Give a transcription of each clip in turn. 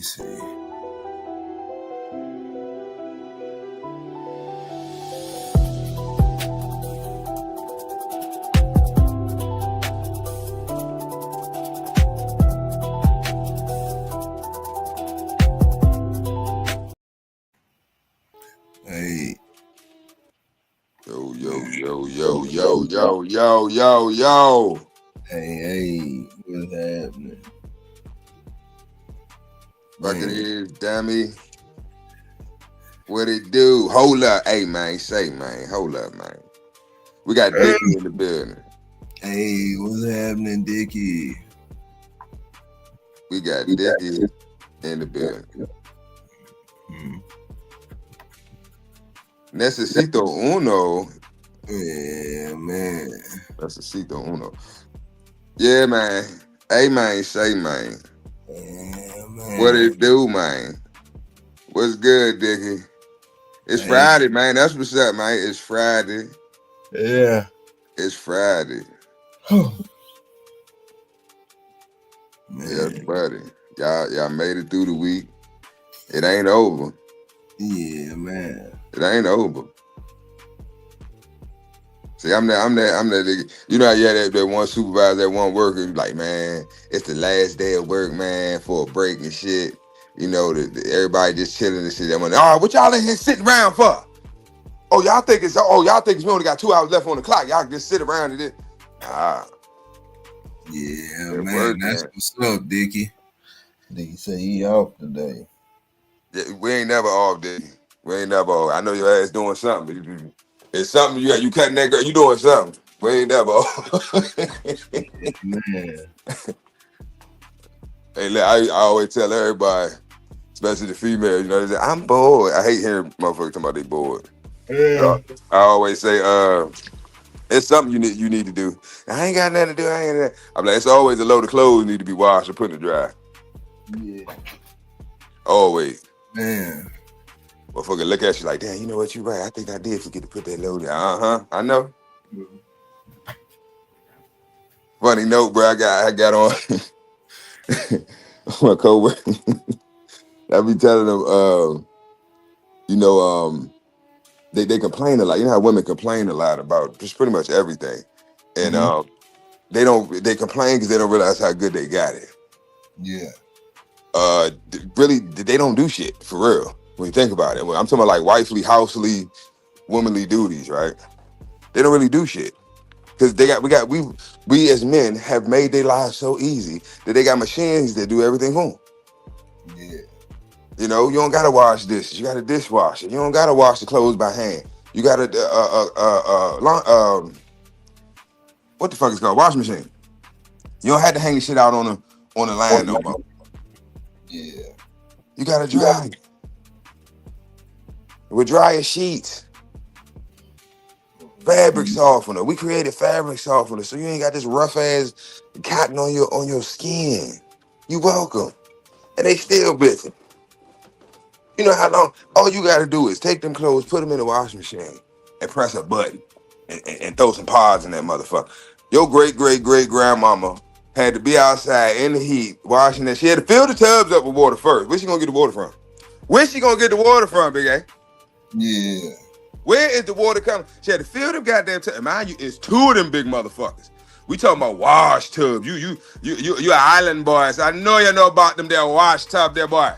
me see. Hey, Yo, yo, yo, yo, yo, yo, yo, yo, yo. hey, what's happening? Fuck it Man, is, dummy. What it do? Hold up. Hey, man. Say, man. Hold up, man. We got Dickie in the building. hey, what's happening, Dickie? We got Dickie in the building. Hmm. Necesito uno. Yeah, man. Necesito uno. Yeah, man. Hey, man. Say, man. Yeah, What man. it do, man? What's good, Dickie? It's Hey, Friday, man. That's what's up, man. It's Friday. yeah. It's Friday. Yes, Man, buddy. Y'all made it through the week. It ain't over. yeah, man. It ain't over. See, I'm that nigga. You know, yeah, that one supervisor, that one worker, like, man, it's the last day of work, man, for a break and shit. You know, everybody just chilling and shit. I'm like, oh, what y'all in here sitting around for? Y'all think it's we only got 2 hours left on the clock. Y'all can just sit around and it. Nah, Yeah, it man. work, That's man. what's up, Dickie. Dickie say he off today. Yeah, we ain't never off, dude. We ain't never off. I know your ass doing something. It's something you cutting that girl. You doing something. We ain't never off. Yeah, man. Hey, look, I always tell everybody, especially the female, you know, they say, I'm bored. I hate hearing motherfuckers talking about they bored. Yeah. So I always say, it's something you need to do. I ain't got nothing to do. I ain't that. I'm like, it's always a load of clothes need to be washed or put in the dry. Yeah. Always. Man. Motherfucker look at you like, damn, you know what, you right. I think I did forget to put that load in. Uh-huh. I know. Funny note, bro. I got on my coworker. I be telling them, you know, they complain a lot. You know how women complain a lot about just pretty much everything, and Mhm. they complain because they don't realize how good they got it. Yeah. Really, they don't do shit for real when you think about it. When I'm talking about like wifely, housely, womanly duties, right? They don't really do shit. Because we as men have made their lives so easy that they got machines that do everything for 'em. Yeah. You know, you don't gotta wash dishes. You got a dishwasher. You don't gotta wash the clothes by hand. You got a what the fuck is it called? Wash machine. You don't have to hang the shit out on the line no more. Yeah. You got to dry it with dryer sheets, fabric softener. We created fabric softener, so you ain't got this rough ass cotton on your skin. You welcome, and they still bitching. You know how long? All you got to do is take them clothes, put them in the washing machine, and press a button, and throw some pods in that motherfucker. Your great grandmama had to be outside in the heat washing that. She had to fill the tubs up with water first. Where's she gonna get the water from? Where's she gonna get the water from, Big A? Yeah. Where is the water coming? She had to fill them goddamn tubs. Mind you, it's 2 of them big motherfuckers. We talking about wash tubs. You an island boy. So I know you know about them there wash tub there, boy.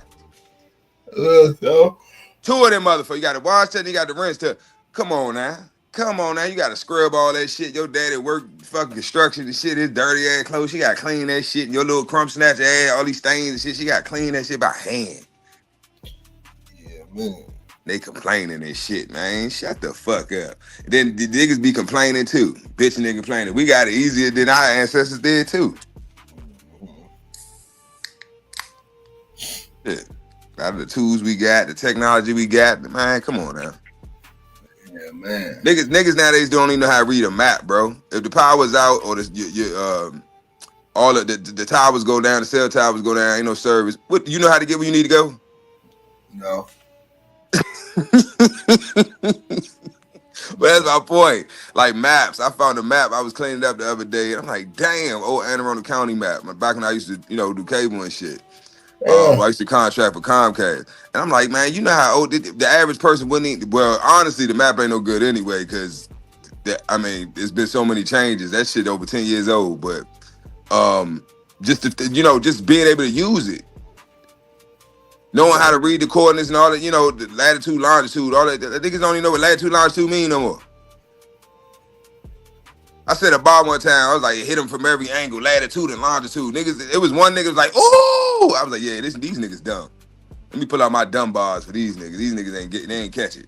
So 2 of them motherfuckers. You got the wash tub, you got the rinse tub. Come on now. Come on now. You got to scrub all that shit. Your daddy work fucking construction and shit. His dirty ass clothes. She got to clean that shit. And your little crumb snatcher ass, all these stains and shit. She got to clean that shit by hand. yeah, man. They complaining and shit, man. Shut the fuck up. Then the niggas be complaining too. Bitching and complaining. We got it easier than our ancestors did too. Shit. Out of the tools we got, the technology we got, man, come on now. Yeah, man. Niggas nowadays don't even know how to read a map, bro. If the power's out or all of the towers go down, the cell towers go down, ain't no service. What you know how to get where you need to go? No. But that's my point. Like maps, I found a map. I was cleaning it up the other day. And I'm like, damn, old Anne Arundel County map. Back when I used to, do cable and shit. Yeah. I used to contract for Comcast, and I'm like, man, you know how old the average person wouldn't. Well, honestly, the map ain't no good anyway, because I mean, there's been so many changes. That shit over 10 years old, but just to, just being able to use it, knowing how to read the coordinates and all that, the latitude, longitude, all that. The niggas don't even know what latitude, longitude mean no more. I said a bar one time. I was like, hit him from every angle, latitude and longitude. Niggas, it was one nigga was like, ooh. I was like, yeah, these niggas dumb. Let me pull out my dumb bars for these niggas. These niggas they ain't catch it.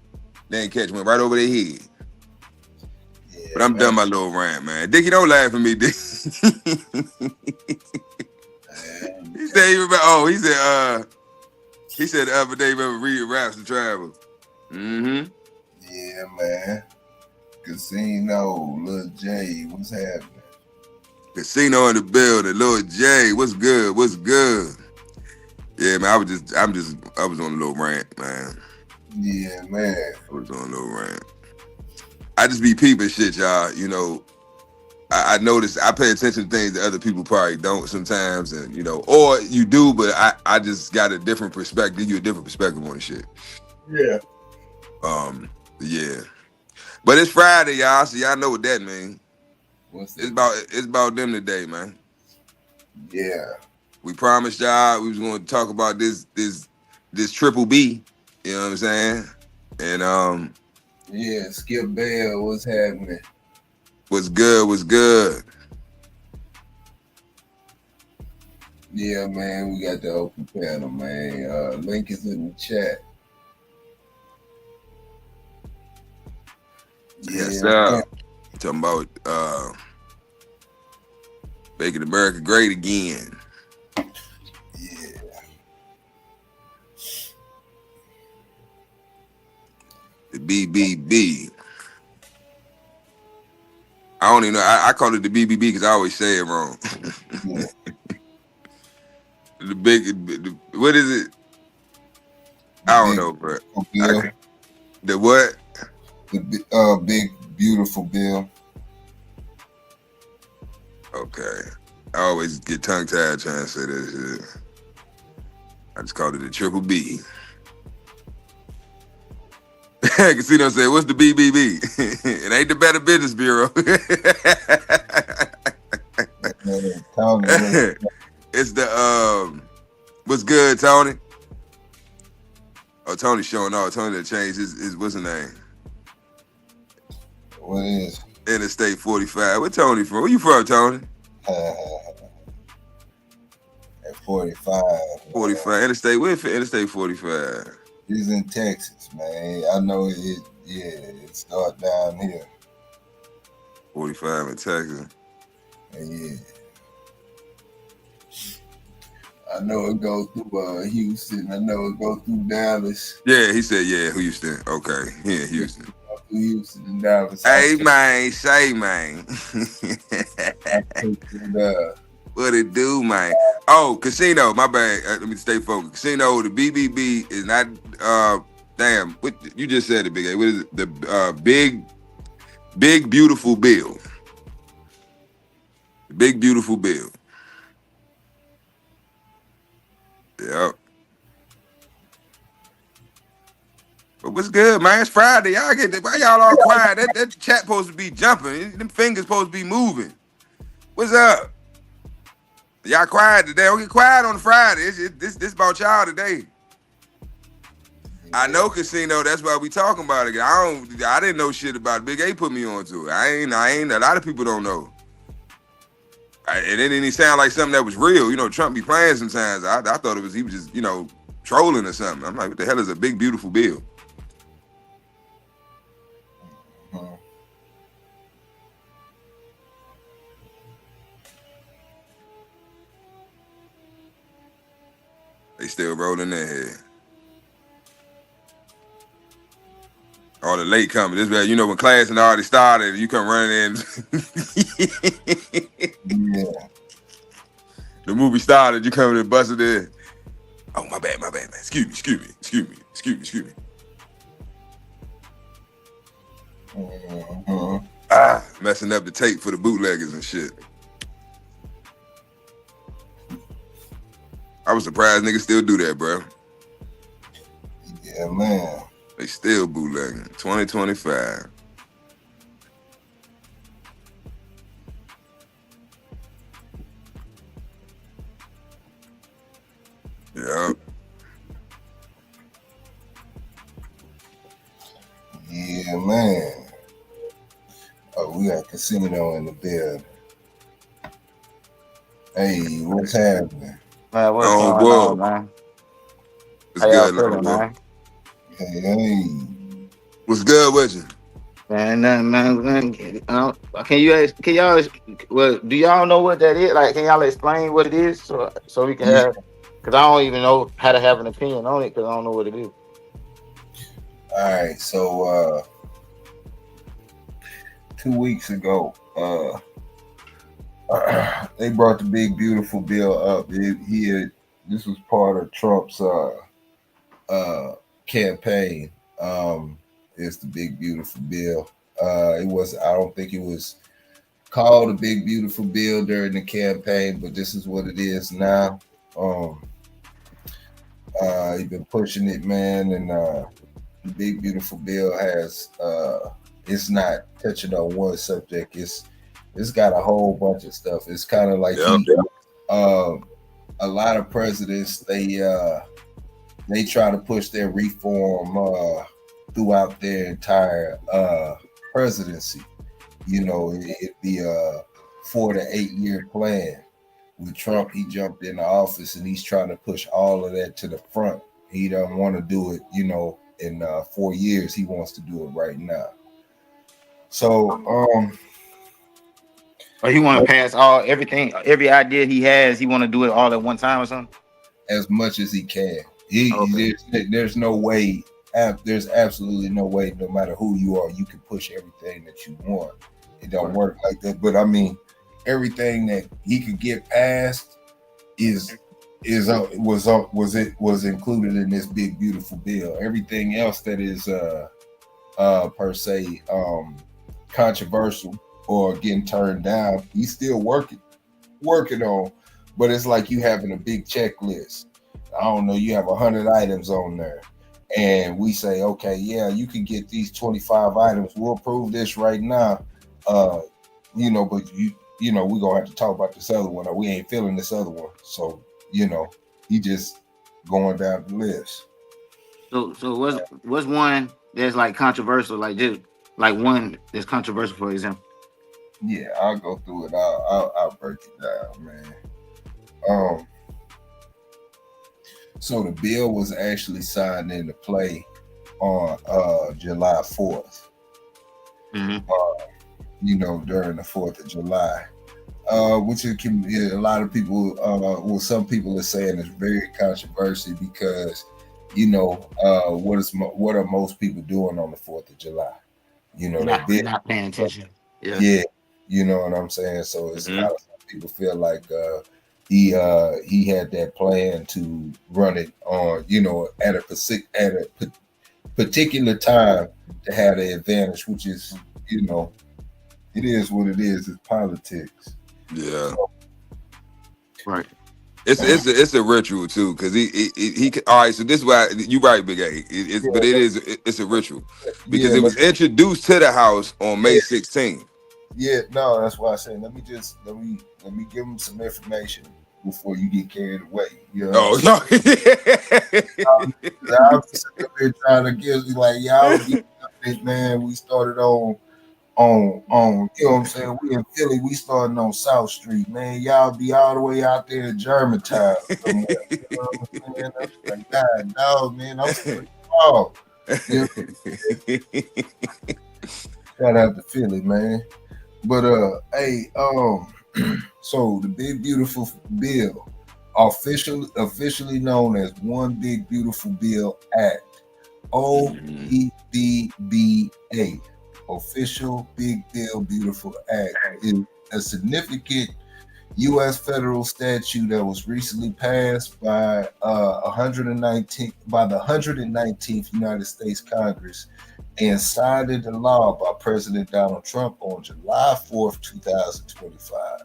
They ain't catch it. Went right over their head. But Yeah, I'm man. done my little rant, man. Dickie, don't laugh at me, Dick. He said, he said the other day, remember reading raps to travel. Mm-hmm. Yeah, man. Casino, Lil J, what's happening? Casino in the building. Lil J, what's good? What's good? Yeah, man, I was on a little rant, man. Yeah, man. I was on a little rant. I just be peeping shit, y'all. I notice I pay attention to things that other people probably don't sometimes, and or you do, but I just got a different perspective, give you a different perspective on the shit. Yeah. Yeah. But it's Friday, y'all, so y'all know what that means. What's It's that? about them today, man. Yeah. We promised y'all we was going to talk about this Triple B. You know what I'm saying? And Yeah, Skip Bell, what's happening? what's good? Yeah, man, we got the open panel, man. Link is in the chat. Yes, Yeah, sir. man. Talking about making America great again. Yeah. The BBB. I don't even know. I call it the BBB because I always say it wrong. Yeah. What is it? I don't know, but Bill. The what? The big beautiful bill. Okay. I always get tongue tied trying to say that shit. I just called it the Triple B. Casino said, "What's the BBB?" It ain't the Better Business Bureau. It's the what's good, Tony? Oh, Tony's showing off. Tony that changed his what's his name? What is? Interstate 45. Where Tony from? Where you from, Tony? At 45. 45. Interstate. Where for Interstate 45? He's in Texas, man. I know it. Yeah, it start down here. 45 in Texas. Yeah. I know it goes through Houston. I know it goes through Dallas. Yeah, he said, yeah, Houston. Okay, yeah, Houston. Through Houston and Dallas. Hey, man, say, man. What it do, man? Oh, Casino, my bad. Let me stay focused. Casino, the BBB is not, damn, what you just said it, Big A. What is it? The big, beautiful bill. The big, beautiful bill. Yep. But what's good, man? It's Friday. Y'all why y'all all quiet? That chat supposed to be jumping. Them fingers supposed to be moving. What's up? Y'all quiet today. Don't get quiet on Friday. This about y'all today. I know Casino. That's why we talking about it. I didn't know shit about it. Big A put me onto it. I ain't. A lot of people don't know. And it didn't even sound like something that was real. Trump be playing sometimes. I thought he was just trolling or something. I'm like, what the hell is a big beautiful bill? They still rolling their head. All the late coming. This way, when class and already started, you come running in. Yeah. The movie started, you coming and busted in. Oh, my bad, man. Excuse me. Messing up the tape for the bootleggers and shit. I was surprised niggas still do that, bro. Yeah, man. They still bootlegging. 2025. Yeah. Yeah, man. Oh, we got Casino in the building. Hey, what's happening? Man, what's Oh, going boy. on, man? What's How y'all good now, feeling, boy? man? Hey. What's good with you? Man, nothing, man. Can y'all, well, do y'all know what that is? Like, can y'all explain what it is so we can Yeah. have, because I don't even know how to have an opinion on it because I don't know what it is. All right. So 2 weeks ago, they brought the big beautiful bill up. This was part of Trump's campaign. It's the big beautiful bill. I don't think it was called a big beautiful bill during the campaign, but this is what it is now. He's been pushing it, man, and the big beautiful bill has it's not touching on one subject. It's got a whole bunch of stuff. It's kind of like a lot of presidents they try to push their reform throughout their entire presidency. You know, it'd be a 4 to 8 year plan. With Trump, he jumped into office and he's trying to push all of that to the front. He doesn't want to do it, in 4 years. He wants to do it right now. So, Or he want to pass everything, every idea he has, he want to do it all at one time or something? as much as he can. Okay. There's no way. There's absolutely no way. No matter who you are, you can push everything that you want. It don't work like that. But I mean, everything that he could get past was included in this big beautiful bill. Everything else that is per se controversial or getting turned down, he's still working on. But it's like you having a big checklist. I don't know, you have 100 items on there, and we say, okay, yeah, you can get these 25 items. We'll approve this right now. But we're gonna have to talk about this other one, or we ain't feeling this other one. So, he just going down the list. So what's one that's like controversial, like just like one that's controversial, for example? Yeah, I'll go through it. I'll break it down, man. So the bill was actually signed into play on July 4th. Mm-hmm. During the 4th of July. Which it can be a lot of people. Some people are saying it's very controversial because, what are most people doing on the 4th of July? Not paying attention. Yeah, you know what I'm saying. So it's Mhm. kind of some people feel like he had that plan to run it on, at a particular time to have the advantage, which is, it is what it is. It's politics. Yeah. Right. It's a ritual too, because he all right. So this is why you right, Big A. It's a ritual because Yeah, it was introduced to the house on May 16th. yeah, no, that's why I said let me give them some information before you get carried away. Oh no, I'm sitting there trying to give you like y'all get man. We started on you know what I'm saying. We in Philly, we starting on South Street, man. Y'all be all the way out there in Germantown somewhere. You know what I'm saying? I'm like, God, dog, man, I'm still small. You know? Shout out to Philly, man. But hey, so the Big Beautiful Bill, officially known as One Big Beautiful Bill Act, OBBBA, Official Big Bill Beautiful Act, is a significant U.S. federal statute that was recently passed by the 119th United States Congress and signed into law by President Donald Trump on July 4th, 2025.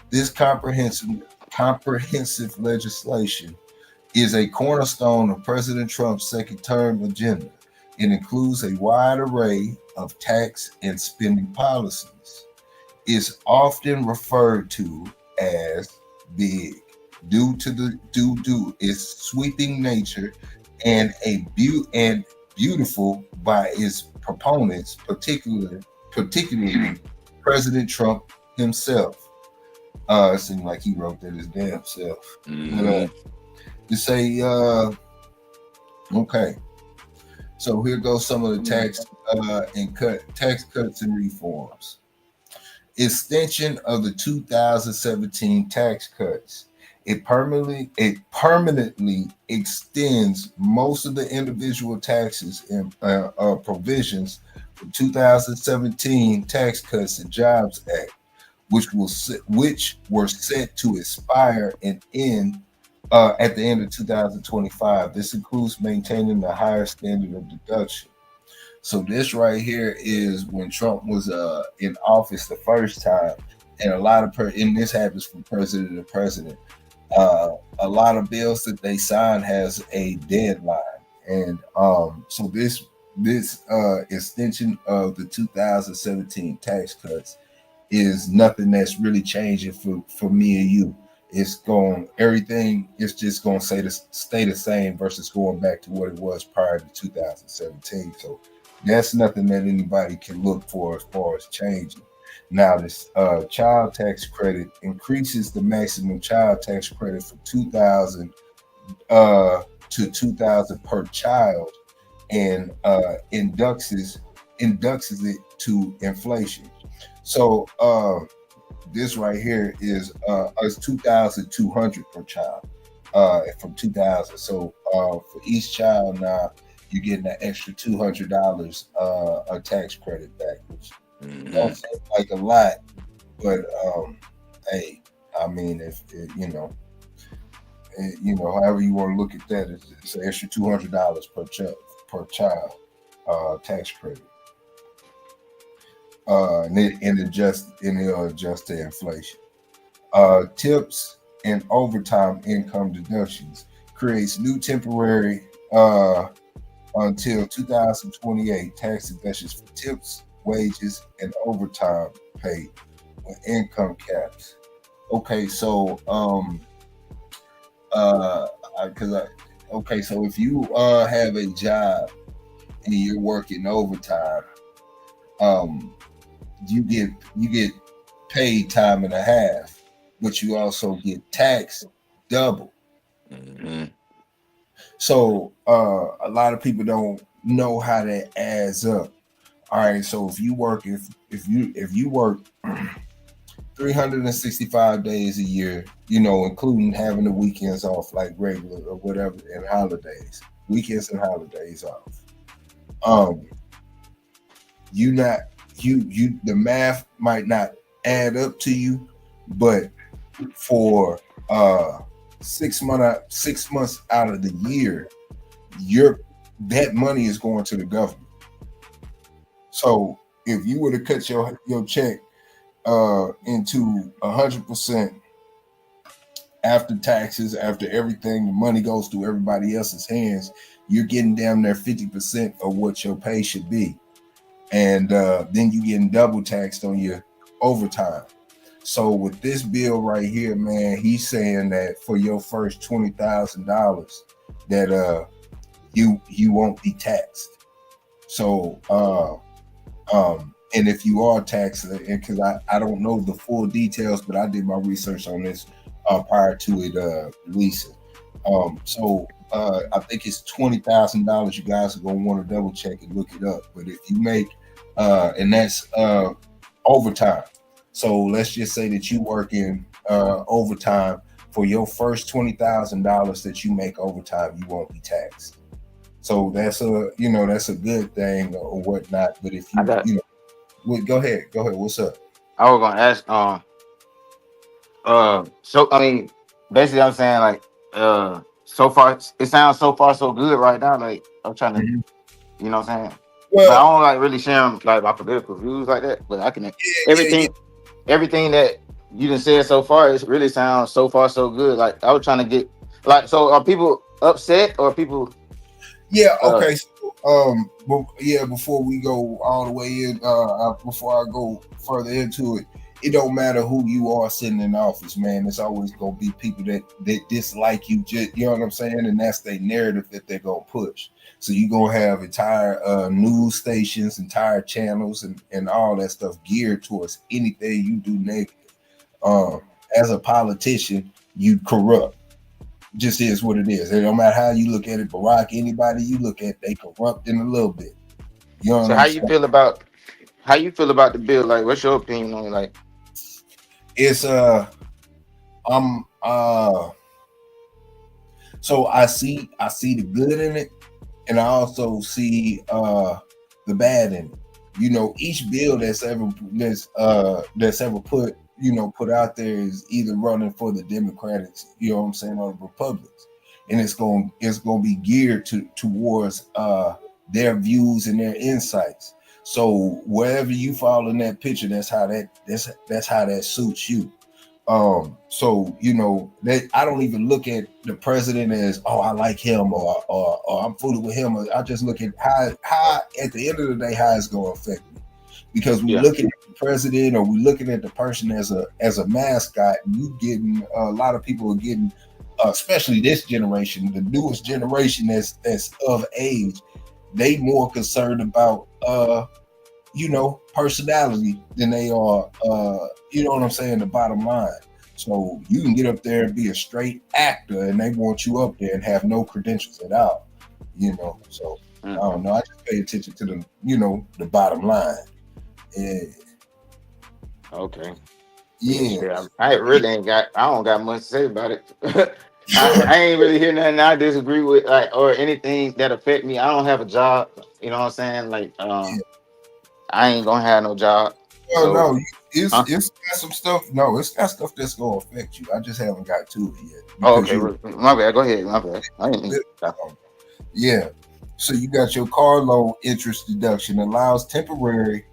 This comprehensive comprehensive legislation is a cornerstone of President Trump's second term agenda. It includes a wide array of tax and spending policies. It's often referred to as big due to its sweeping nature and beautiful by its proponents, particularly President Trump himself. It seemed like he wrote that his damn self. Mhm. To say, okay, so here goes some of the tax cuts and reforms. Extension of the 2017 tax cuts. It permanently extends most of the individual taxes and provisions for 2017 Tax Cuts and Jobs Act, which were set to expire and end at the end of 2025. This includes maintaining the higher standard of deduction. So this right here is when Trump was in office the first time, and a lot of and this happens from president to president. A lot of bills that they sign has a deadline, and so this extension of the 2017 tax cuts is nothing that's really changing for me and you. Everything is just going to stay the same versus going back to what it was prior to 2017. So that's nothing that anybody can look for as far as changing. Now, this child tax credit increases the maximum child tax credit from $2,000 to $2,000 per child, and induces it to inflation. So this right here is $2,200 per child from 2000. So for each child now, you're getting an extra $200 a tax credit back, which don't seem like a lot, but hey, I mean, if however you want to look at that, it's an extra $200 per child tax credit. And it'll adjust to inflation. Tips and overtime income deductions creates new temporary until 2028 tax deductions for tips, wages, and overtime pay with income caps. Okay, so so if you have a job and you're working overtime, you get paid time and a half, but you also get taxed double. Mm-hmm. So a lot of people don't know how that adds up. All right, so if you work 365 days a year, including having the weekends off like regular or whatever, and holidays, weekends and holidays off. The math might not add up to you, but for 6 months out of the year, that money is going to the government. So if you were to cut your check into 100% after taxes, after everything, the money goes through everybody else's hands, you're getting damn near 50% of what your pay should be. And then you getting double taxed on your overtime. So with this bill right here, man, he's saying that for your first $20,000 that you won't be taxed. So and if you are taxed, and because I don't know the full details, but I did my research on this prior to it releasing. So I think it's $20,000. You guys are gonna want to double check and look it up. But if you make and that's overtime. So let's just say that you work in overtime. For your first $20,000 that you make overtime, you won't be taxed. So that's a good thing or whatnot. But if go ahead. What's up? I was gonna ask, so I mean, basically, I'm saying like, so far it sounds so far so good right now. Like I'm trying to, you know what I'm saying? But I don't like really share like my political views like that. But I can everything that you done said so far, it really sounds so far so good. Like I was trying to get like, so are people upset or people? Yeah, Uh, okay. So, yeah, before we go all the way in, before I go further into it, it don't matter who you are sitting in office, man. It's always gonna be people that dislike you. Just, you know what I'm saying, and that's their narrative that they're gonna push. So you gonna have entire news stations, entire channels, and all that stuff geared towards anything you do negative. Um, as a politician, you corrupt, just is what it is. It don't matter how you look at it, Barack, anybody you look at, they corrupt in a little bit. You know what so I'm saying? how you feel about the bill? Like, what's your opinion on it? Like, It's I'm so I see the good in it, and I also see the bad in it. You know, each bill that's ever put put out there is either running for the Democrats, you know what I'm saying, or the Republicans, and it's gonna be geared towards their views and their insights. So wherever you fall in that picture, that's how that suits you. So that I don't even look at the president as, oh, I like him, or I'm fooling with him. I just look at how at the end of the day how it's going to affect me, because we yeah, looking at the president, or we looking at the person as a mascot. You getting a lot of people are getting, especially this generation, the newest generation that's of age. They more concerned about personality than they are, you know what I'm saying, the bottom line. So you can get up there and be a straight actor, and they want you up there and have no credentials at all, So I mm, don't know. I just pay attention to the bottom line. And okay, yeah, yeah. I really ain't got. I don't got much to say about it. I ain't really hear nothing I disagree with, like, or anything that affect me. I don't have a job. You know what I'm saying? Like, yeah. I ain't gonna have no job. Well, So, no, it's huh? it's got some stuff. No, it's got stuff that's gonna affect you. I just haven't got to it yet Oh, because okay. you. Well, my bad. Go ahead. My bad. I didn't mean. Yeah. So you got your car loan interest deduction allows temporary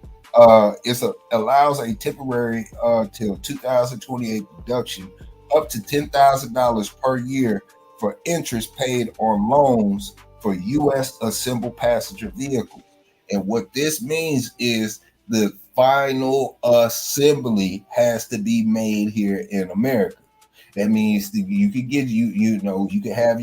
allows a temporary till 2028 deduction up to $10,000 per year for interest paid on loans for US assembled passenger vehicles. And what this means is the final assembly has to be made here in America. That means that you could get you can have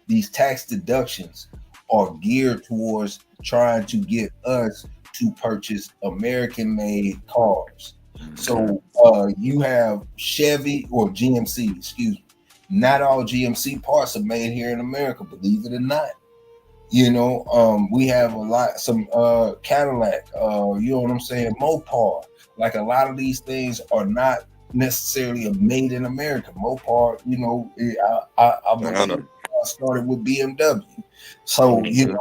these tax deductions are geared towards trying to get us to purchase American made cars. Mhm. So you have Chevy or GMC, excuse me. Not all GMC parts are made here in America, believe it or not. We have some Cadillac, you know what I'm saying, Mopar. Like a lot of these things are not necessarily made in America. Mopar, I I believe know. started with BMW. So, Mhm.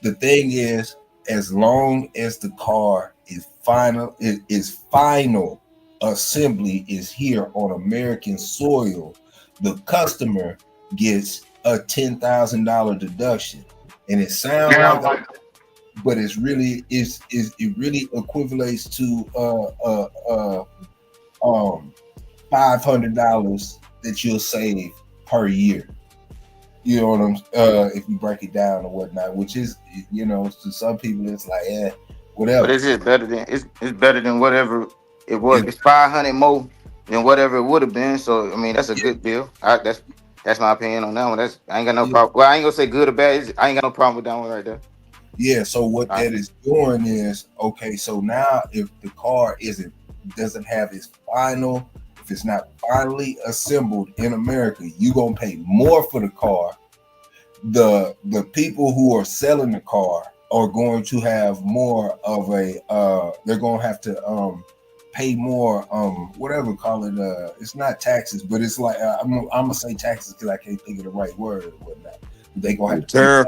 the thing is, as long as the car is final, it is final assembly is here on American soil, the customer gets a $10,000 deduction. And it sounds like, Now, but it's really is it really equivalates to $500 that you'll save per year. You know what I'm if you break it down or whatnot, which is, to some people it's like, but whatever. it's just better than it's better than whatever it was. It, It's 500 more than whatever it would have been. So I mean, that's a yeah, good bill. That's my opinion on that one. That's I ain't got no yeah, problem. Well, I ain't gonna say good or bad. I ain't got no problem with that one right there. yeah. So what All right. that is doing is, okay, so now if the car doesn't have its final, if it's not finally assembled in America, you're gonna pay more for the car. The people who are selling the car are going to have more of a they're going to have to pay more, whatever call it, it's not taxes, but it's like, I'm gonna say taxes because I can't think of the right word or whatnot. They gonna The have to pay. tariff.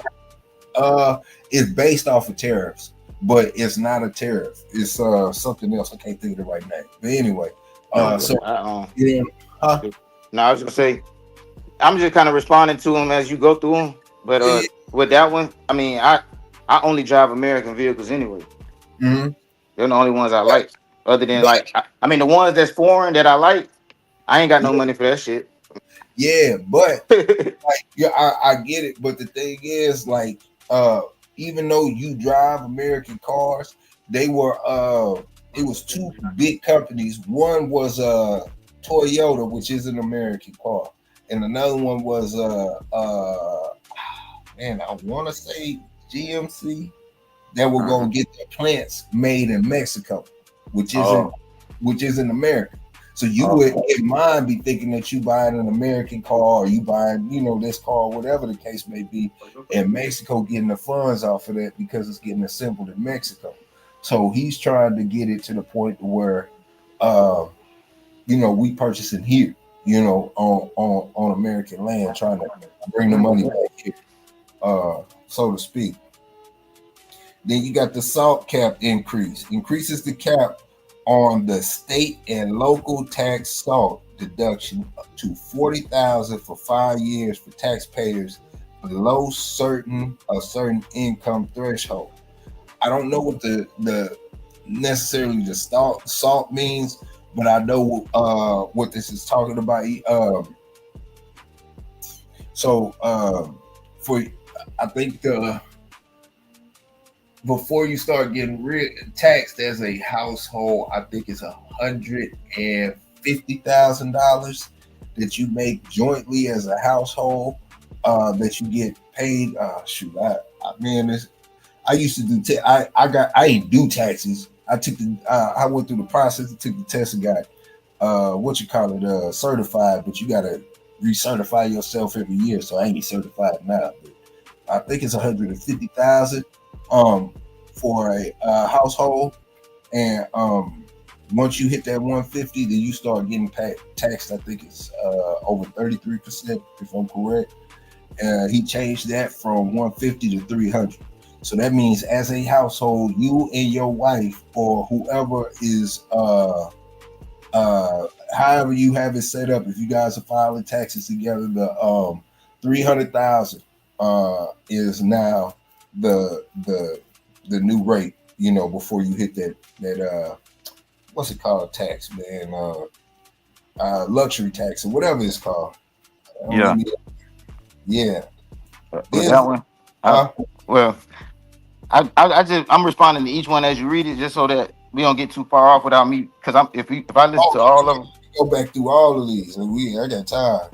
It's based off of tariffs, but it's not a tariff. It's something else. I can't think of the right name, but anyway, Okay. so yeah. huh No, I was gonna say I'm just kind of responding to them as you go through them. But yeah, with that one, I mean, I only drive American vehicles anyway. mhm. They're the only ones I like. Other than But like, I mean, the ones that's foreign that I like, I ain't got no money for that shit. yeah, but like yeah, I get it. But the thing is, like, even though you drive American cars, they were it was two big companies. One was Toyota, which is an American car, and another one was man, I want to say GMC, that were Uh-huh. gonna get their plants made in Mexico, which isn't Oh, which isn't America. So you oh, would in mind be thinking that you buying an American car or you buying, this car, whatever the case may be, and Mexico getting the funds off of that because it's getting assembled in Mexico. So he's trying to get it to the point where uh, we purchasing here, on American land, trying to bring the money back here, so to speak. Then you got the salt cap increase. Increases the cap on the state and local tax salt deduction to 40,000 for 5 years for taxpayers below a certain income threshold. I don't know what the necessarily the salt means, but I know what this is talking about. So for I think before you start getting taxed as a household, I think it's $150,000 that you make jointly as a household, that you get paid. Shoot, I used to do. I didn't do taxes. I went through the process and took the test and got certified, but you gotta recertify yourself every year. So I ain't certified now. But I think it's 150,000 for a household, and once you hit that 150, then you start getting taxed. I think it's over 33%, if I'm correct. He changed that from 150 to 300. So that means as a household, you and your wife or whoever is however you have it set up, if you guys are filing taxes together, the 300,000 is now the new rate, before you hit that what's it called, tax, man, luxury tax or whatever it's called. yeah. Yeah. With Then, that one, well, I'm responding to each one as you read it, just so that we don't get too far off without me. Because if I listen to all of them, go back through all of these, and I got time.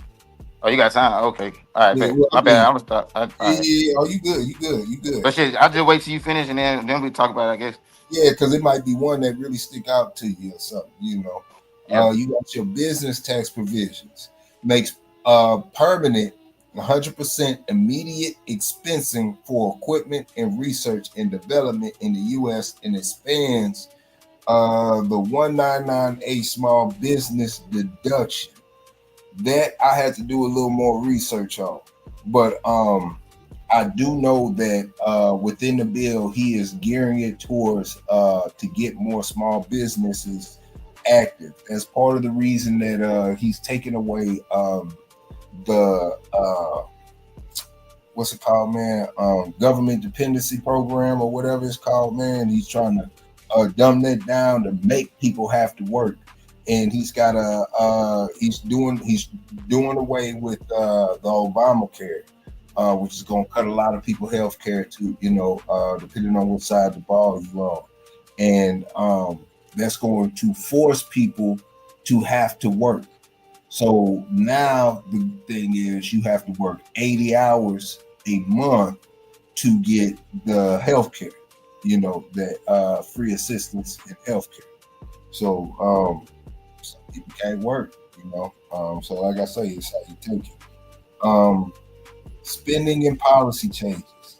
oh, you got time? Okay, all right, Yeah, bet. well, My bad. I'm gonna stop. All right, yeah. Oh, you good? You good? You good? but shit, I'll just wait till you finish and then we talk about it, I guess. Yeah, because it might be one that really stick out to you or something. Yeah. You got your business tax provisions, makes permanent 100% immediate expensing for equipment and research and development in the U.S. and expands the 199A small business deduction. That I had to do a little more research on, but I do know that within the bill, he is gearing it towards to get more small businesses active. As part of the reason that he's taking away the what's it called, man? Government dependency program or whatever it's called, man. He's trying to dumb that down to make people have to work. And he's got he's doing away with the Obamacare, which is going to cut a lot of people health care to, depending on what side of the ball you're on. And that's going to force people to have to work. So now the thing is you have to work 80 hours a month to get the health care, that free assistance in health care. So some people can't work, so like I say, it's how you take it. Spending and policy changes.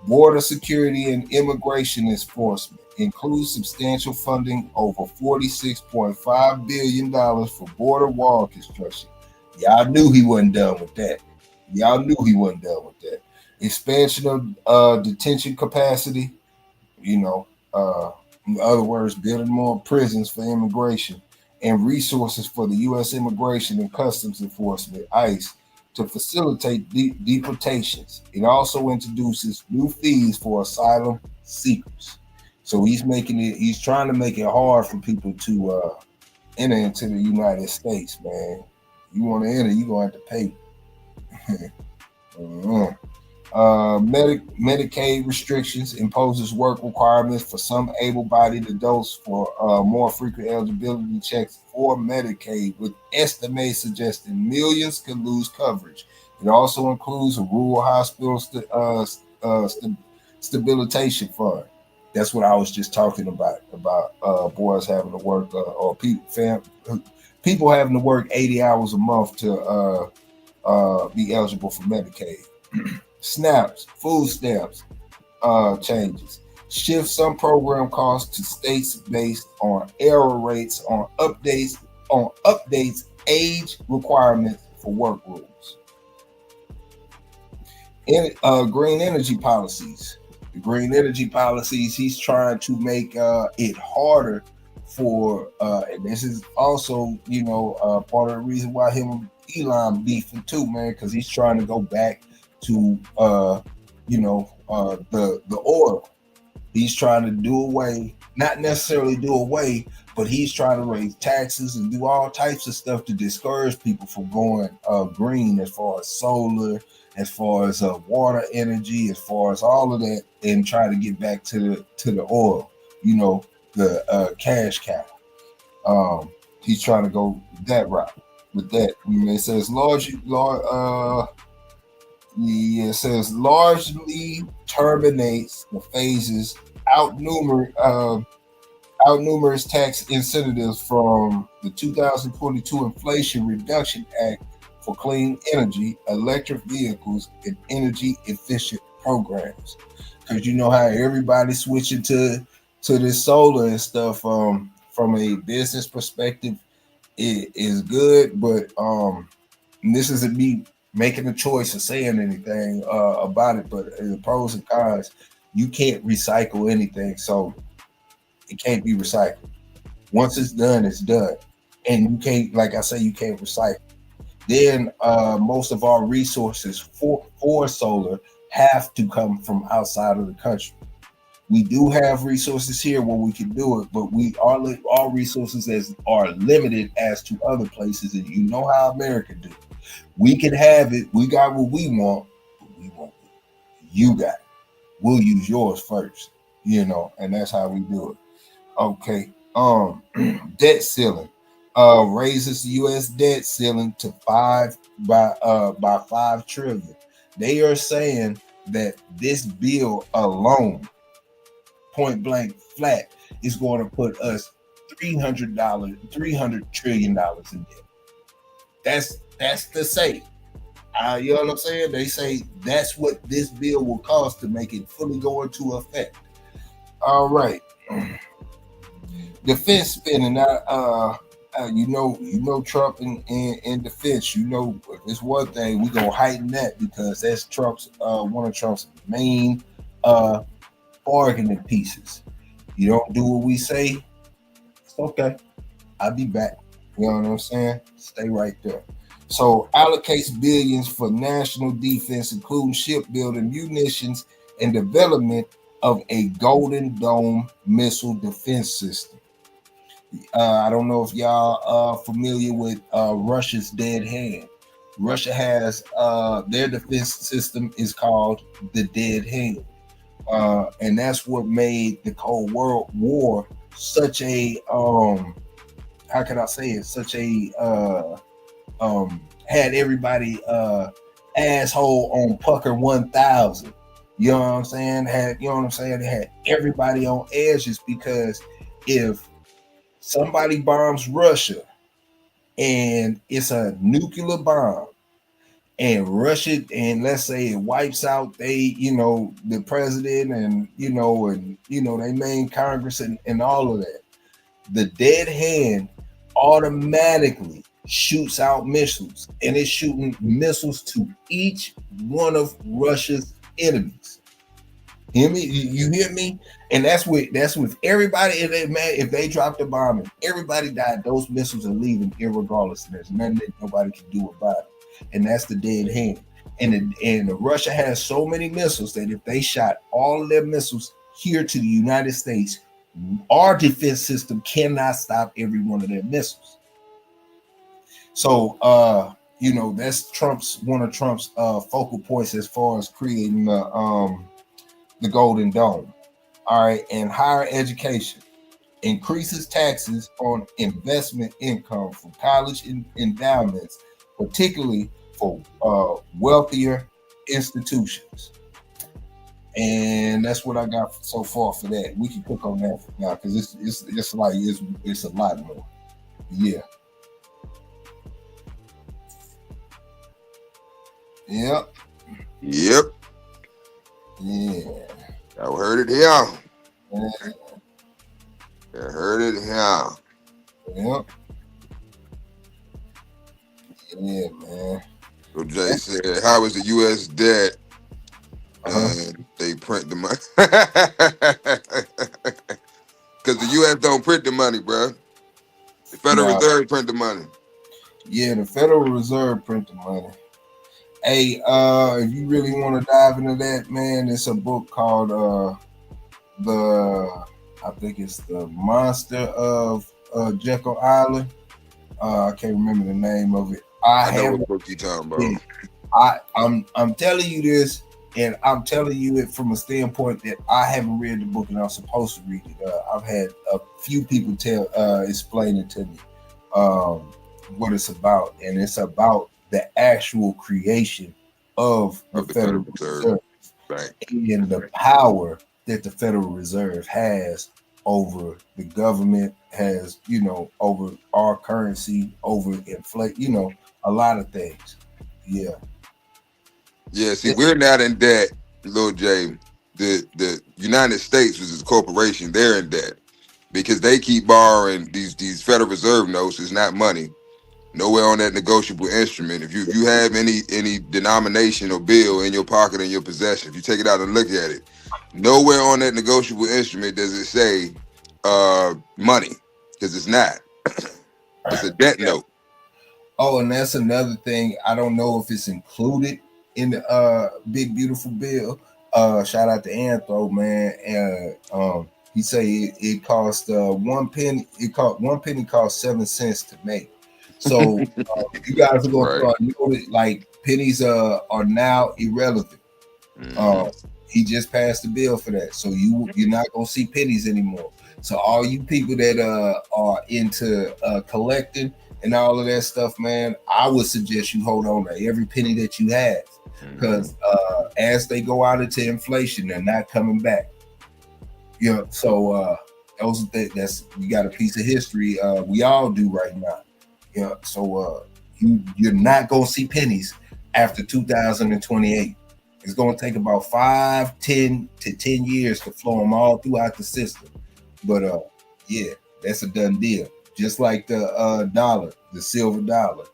Border security and immigration enforcement includes substantial funding over $46.5 billion for border wall construction. Y'all knew he wasn't done with that. Expansion of detention capacity, in other words, building more prisons for immigration and resources for the U.S. Immigration and Customs Enforcement, ICE, to facilitate deportations. It also introduces new fees for asylum seekers. So he's trying to make it hard for people to enter into the United States, man. You want to enter, you're going to have to pay. Medicaid restrictions imposes work requirements for some able-bodied adults for more frequent eligibility checks for Medicaid, with estimates suggesting millions could lose coverage. It also includes a rural hospital stabilization fund. That's what I was just talking about boys having to work or people having to work 80 hours a month to be eligible for Medicaid. SNAPs, food stamps changes. Shift some program costs to states based on error rates on updates age requirements for work rules. Green energy policies. The green energy policies, he's trying to make it harder for, and this is also, part of the reason why him and Elon beefing too, man, because he's trying to go back to, the oil. He's trying to do away, not necessarily do away, but he's trying to raise taxes and do all types of stuff to discourage people from going green, as far as solar, as far as water energy, as far as all of that, and try to get back to the oil, the cash cow. He's trying to go that route with that. It says largely terminates the phases out numerous tax incentives from the 2022 Inflation Reduction Act for clean energy, electric vehicles, and energy efficient programs. Because you know how everybody's switching to this solar and stuff. From a business perspective, it is good, but this isn't me making a choice or saying anything about it. But the pros and cons, you can't recycle anything, so it can't be recycled. Once it's done, it's done, and you can't, like I say, you can't recycle. Then most of our resources for solar have to come from outside of the country. We do have resources here where we can do it, but our resources are limited as to other places, and you know how America do. We can have it. We got what we want, but we want it. You got it. We'll use yours first, and that's how we do it. Okay. Debt ceiling. Raises the U.S. debt ceiling to by $5 trillion. They are saying that this bill alone, point blank flat, is going to put us $300 trillion in debt. That's the say. You know what I'm saying? They say that's what this bill will cost to make it fully go into effect. All right. Defense spending. Trump in defense. If it's one thing, we're gonna heighten that, because that's one of Trump's main bargaining pieces. You don't do what we say, it's okay. I'll be back. You know what I'm saying? Stay right there. So allocates billions for national defense, including shipbuilding, munitions, and development of a Golden Dome missile defense system. I don't know if y'all are familiar with Russia's dead hand. Russia has their defense system is called the dead hand. And that's what made the Cold War such a had everybody asshole on Pucker 1000. You know what I'm saying? It had everybody on edges, because if somebody bombs Russia and it's a nuclear bomb, and Russia, and let's say it wipes out the president and they main Congress and all of that, the dead hand automatically shoots out missiles, and it's shooting missiles to each one of Russia's enemies. Hear me? You hear me? And that's with everybody. If they dropped a bomb and everybody died, those missiles are leaving irregardless, and there's nothing that nobody can do about it. And that's the dead hand. And Russia has so many missiles that if they shot all of their missiles here to the United States, our defense system cannot stop every one of their missiles. So, that's one of Trump's focal points as far as creating the Golden Dome. All right, and higher education increases taxes on investment income from college endowments, particularly for wealthier institutions. And that's what I got so far for that. We can click on that for now because it's a lot more. Yeah. Yep. Yep. Yeah. I heard it here. Yeah. I heard it here. Yep. Yeah, man. So Jay said, how is the U.S. debt? And they print the money. Because the U.S. don't print the money, bro. The Federal Reserve print the money. Yeah, the Federal Reserve print the money. Hey, if you really want to dive into that, man, it's a book called I think it's The Monster of Jekyll Island. I can't remember the name of it. I know what book you talking about. I'm telling you this, and I'm telling you it from a standpoint that I haven't read the book and I'm supposed to read it. I've had a few people explain it to me what it's about, and it's about the actual creation of the Federal Reserve and the power that the Federal Reserve has over the government, has, over our currency, over inflation, a lot of things. Yeah. Yeah, see, we're not in debt, Lil J. The United States, which is a corporation, they're in debt because they keep borrowing these Federal Reserve notes. It's not money. Nowhere on that negotiable instrument. If you have any denomination or bill in your pocket, in your possession, if you take it out and look at it, nowhere on that negotiable instrument does it say money, because it's not. It's a debt note. Oh, and that's another thing. I don't know if it's included in the Big Beautiful Bill. Shout out to Anthro, man. And he say it cost 1 penny. One penny cost 7 cents to make. So you guys are going to start noting like pennies are now irrelevant. He just passed the bill for that, so you're not going to see pennies anymore. So all you people that are into collecting and all of that stuff, man, I would suggest you hold on to every penny that you have, because as they go out into inflation, they're not coming back. So those that's you got a piece of history. We all do right now. So you're not gonna see pennies after 2028. It's gonna take about 10 to 10 years to flow them all throughout the system. But yeah, that's a done deal. Just like the dollar, the silver dollar,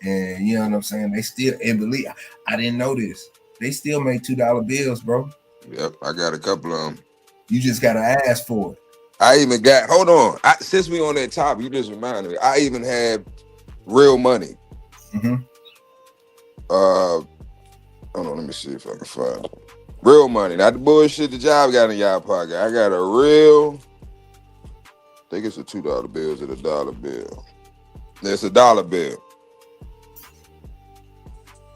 and you know what I'm saying. They still, and believe I didn't know this. They still make $2 bills, bro. Yep, I got a couple of them. You just gotta ask for it. I even got. Hold on. Since we on that topic, you just reminded me. I even have real money. Hold on, let me see if I can find it. Real money, not the bullshit the job got in y'all pocket. I got a real. I think it's a $2 bill. Is it a dollar bill? It's a dollar bill.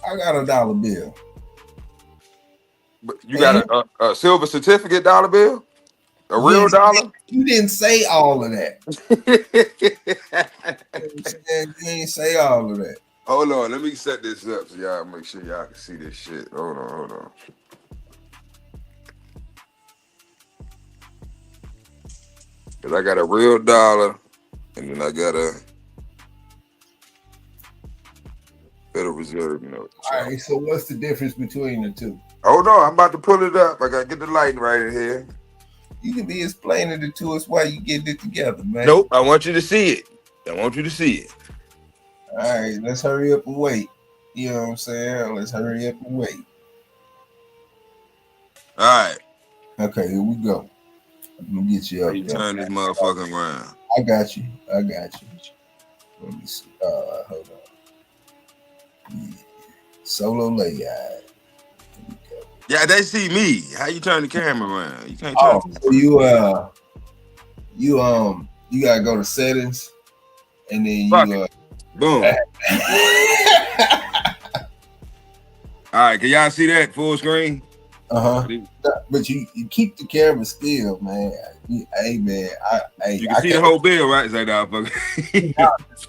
I got a dollar bill. But you got a silver certificate dollar bill? A real dollar? You didn't say all of that. You didn't say all of that. Hold on, let me set this up so y'all make sure y'all can see this shit. Hold on. Cause I got a real dollar, and then I got a Federal Reserve note. All right, so what's the difference between the two? Hold on, I'm about to pull it up. I gotta get the lighting right in here. You can be explaining it to us while you getting it together, man. Nope, I want you to see it. All right, let's hurry up and wait. You know what I'm saying? Let's hurry up and wait. All right. Okay, here we go. Let me get you up. You turn this motherfucker around. I got you. Let me see. Hold on. Yeah. Solo layout. Here we go. Yeah, they see me. How you turn the camera around? You can't turn. Oh, so you gotta go to settings, and then Fuck you it. Boom. All right, can y'all see that full screen? uh-huh. But you keep the camera still, man. Hey man, You can see the whole bill, right? Say that, fuck.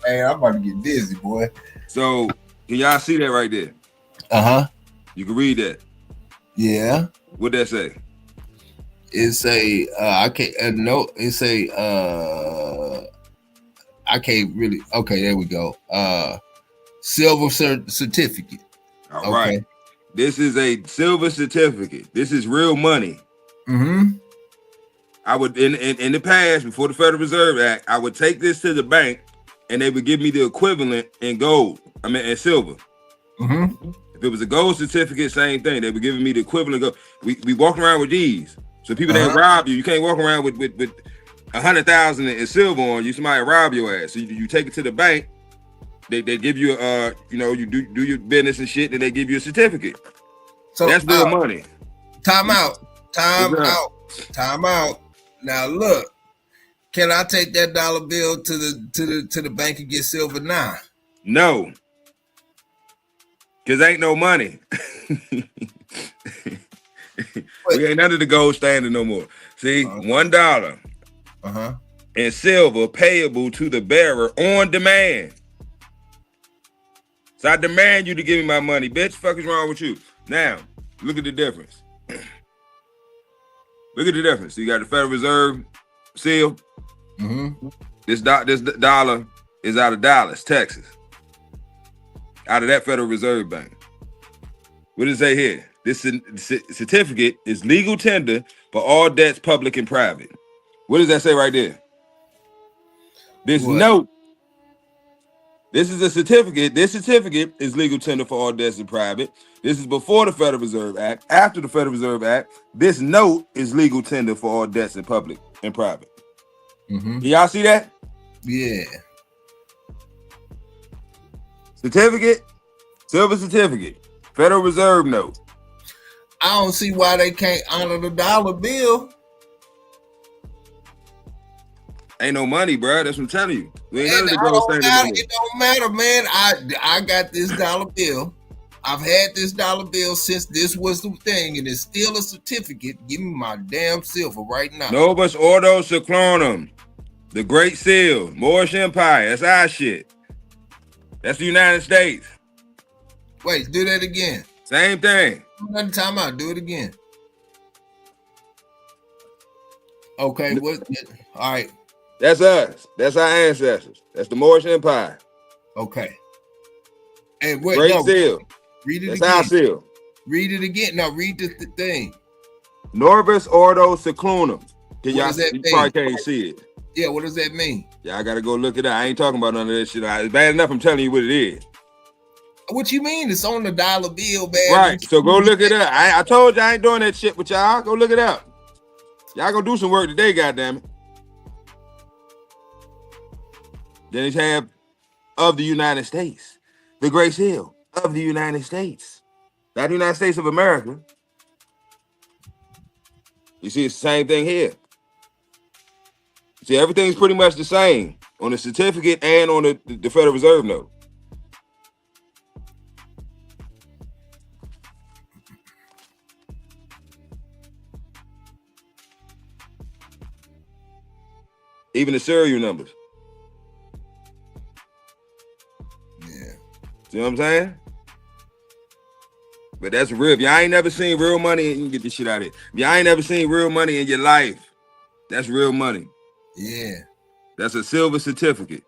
Man, I'm about to get dizzy, boy. So can y'all see that right there? Uh-huh. You can read that. Yeah. What that say? It's a I can't no, it's a I can't really okay, there we go. Silver certificate. All right. This is a silver certificate. This is real money. Mm-hmm. I would in the past, before the Federal Reserve Act, I would take this to the bank and they would give me the equivalent in gold. I mean in silver. Mm-hmm. If it was a gold certificate, same thing. They were giving me the equivalent gold. We walking around with these. So people that rob you, you can't walk around with 100,000 in silver on you. Somebody rob your ass. So you take it to the bank. They give you you do your business and shit, and they give you a certificate. So that's real money. Time out. Now look, can I take that dollar bill to the bank and get silver now? No, because ain't no money. We ain't under the gold standard no more. See, $1 and silver payable to the bearer on demand. So I demand you to give me my money, bitch. Fuck is wrong with you? Now, look at the difference. Look at the difference. So you got the Federal Reserve seal. Mm-hmm. This dollar is out of Dallas, Texas. Out of that Federal Reserve Bank. What does it say here? This certificate is legal tender for all debts, public and private. What does that say right there? This note. This is a certificate. This certificate is legal tender for all debts and private. This is before the Federal Reserve Act. After the Federal Reserve Act, this note is legal tender for all debts in public and private. Mm-hmm. Y'all see that? Yeah. Certificate, silver certificate, Federal Reserve note. I don't see why they can't honor the dollar bill. Ain't no money, bro. That's what I'm telling you. It don't matter, man. I got this dollar bill. I've had this dollar bill since this was the thing, and it's still a certificate. Give me my damn silver right now. Novus Ordo Seclorum, the Great Seal, Moorish Empire. That's our shit. That's the United States. Wait, do that again. Same thing. Another time out. Do it again. Okay. What? All right. That's us. That's our ancestors. That's the Moorish Empire. Okay. And wait, Great seal. Read it That's again. our seal. Read it again. Now read the thing. Norvis Ordo Seclunum. What does that mean? You probably can't see it. Yeah, what does that mean? Yeah, I gotta go look it up. I ain't talking about none of that shit. It's bad enough I'm telling you what it is. What you mean? It's on the dollar bill, man. Right. So go look it up. I told you I ain't doing that shit with y'all. Go look it up. Y'all gonna do some work today, goddammit. Then it's have of the United States. The Great Seal of the United States. Not the United States of America. You see, it's the same thing here. See, everything's pretty much the same on the certificate and on the Federal Reserve note. Even the serial numbers. Yeah. See what I'm saying? But that's real. If y'all ain't never seen real money, you can get this shit out of here. If y'all ain't never seen real money in your life, that's real money. Yeah. That's a silver certificate.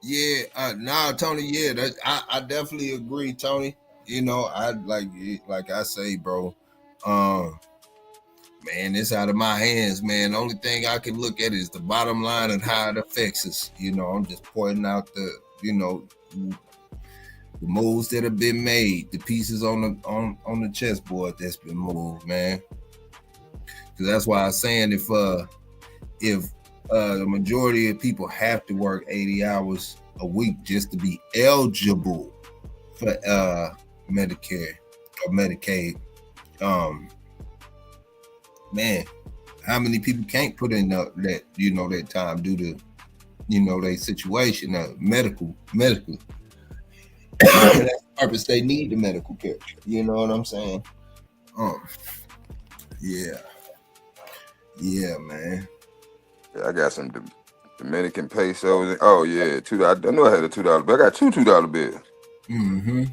Yeah. Nah, Tony. Yeah, I definitely agree, Tony. You know, I like I say, bro. Man, it's out of my hands, man. The only thing I can look at is the bottom line and how it affects us. You know, I'm just pointing out the moves that have been made, the pieces on the chessboard that's been moved, man. Because that's why I'm saying if the majority of people have to work 80 hours a week just to be eligible for Medicare or Medicaid, Man, how many people can't put in that that time due to their situation, medical. That's the purpose they need the medical care. You know what I'm saying? Yeah, man. Yeah, I got some Dominican pesos. Oh yeah, $2. I know I had a $2 bill. I got $2 bills. Mm-hmm.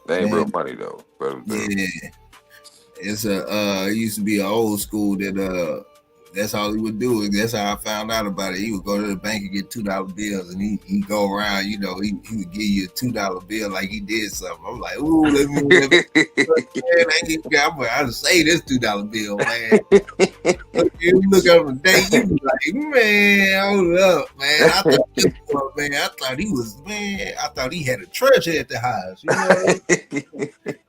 They ain't Man, real money though. But yeah. It's it used to be an old school that that's all he would do. That's how I found out about it. He would go to the bank and get $2 bills, and he go around. He would give you a $2 bill like he did something. I'm like, ooh, let me man, I just say this $2 bill, man. You look up the date, you be like, man, hold up, man. I thought he had a treasure at the house. You know,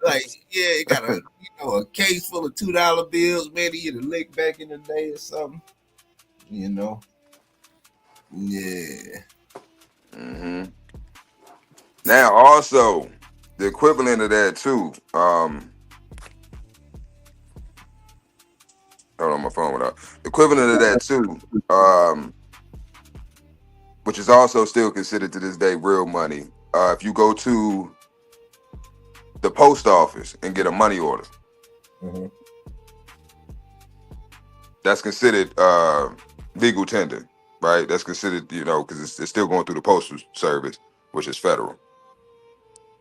like he got a case full of $2 bills. Man, he had a lick back in the day or something. Yeah. Mm-hmm. Now, also, the equivalent of that too. Hold on, my phone went out. The equivalent of that too, which is also still considered to this day real money. If you go to the post office and get a money order, Mm-hmm. that's considered legal tender, right? That's considered, because it's still going through the postal service, which is federal,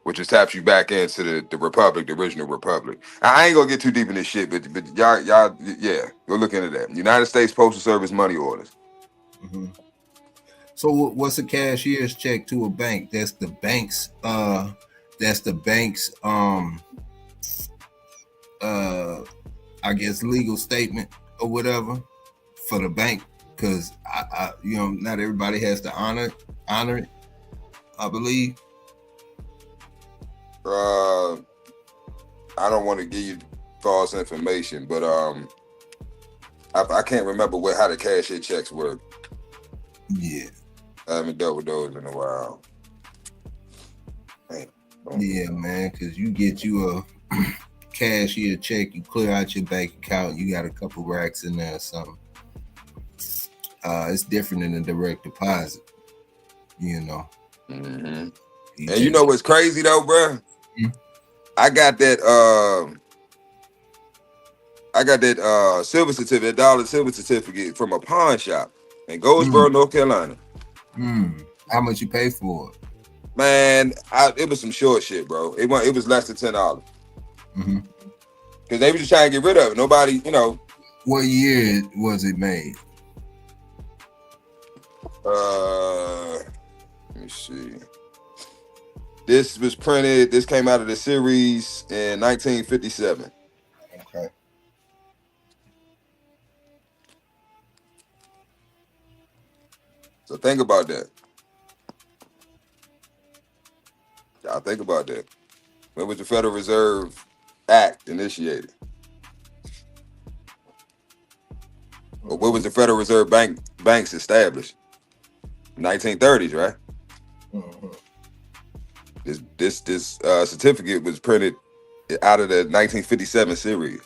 which just taps you back into the republic, the original republic. I ain't gonna get too deep in this shit, but y'all, yeah, go look into that. United States Postal Service money orders. Mm-hmm. So what's a cashier's check to a bank? That's the bank's I guess legal statement or whatever for the bank, because I not everybody has to honor it, I believe. I don't want to give you false information, but I can't remember how the cashier checks work. Yeah. I haven't dealt with those in a while. Yeah, man, because you get you a cashier check, you clear out your bank account, you got a couple racks in there or something. It's different than a direct deposit, Mm-hmm. And you know what's crazy though, bro? Mm-hmm. I got that silver certificate, $1 silver certificate from a pawn shop in Goldsboro, North Carolina. How much you pay for it? Man, it was some short shit, bro. It was less than $10. Mm-hmm. Because they were just trying to get rid of it. Nobody, What year was it made? Let me see. This came out of the series in 1957. Okay. So think about that. Y'all think about that. When was the Federal Reserve Act initiated? Or when was the Federal Reserve banks established? 1930s, right? Mm-hmm. This certificate was printed out of the 1957 series.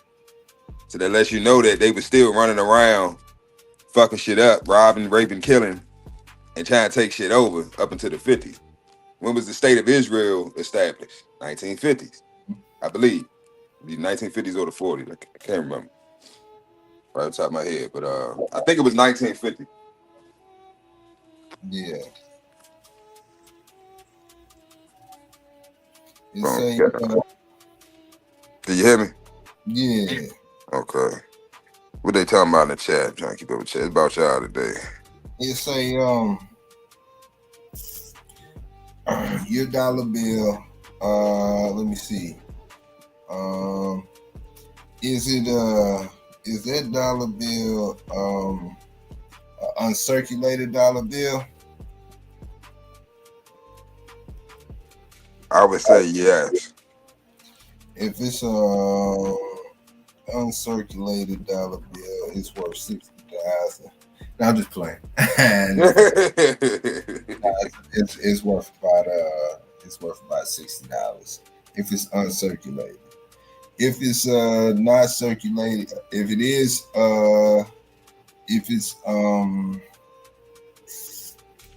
So that lets you know that they were still running around fucking shit up, robbing, raping, killing, and trying to take shit over up until the 50s. When was the State of Israel established? 1950s, I believe. The 1950s or the 40s. I can't remember right on top of my head, but I think it was 1950. Yeah. Can you hear me? Yeah. Okay. What they talking about in the chat? I'm trying to keep up with chat. It's about y'all today. It say your dollar bill. Let me see. Is that dollar bill uncirculated dollar bill? I would say yes. If it's uncirculated dollar bill, it's worth $60,000. No, I'm just playing. It's worth about $60 if it's uncirculated. if it's not circulated, if it's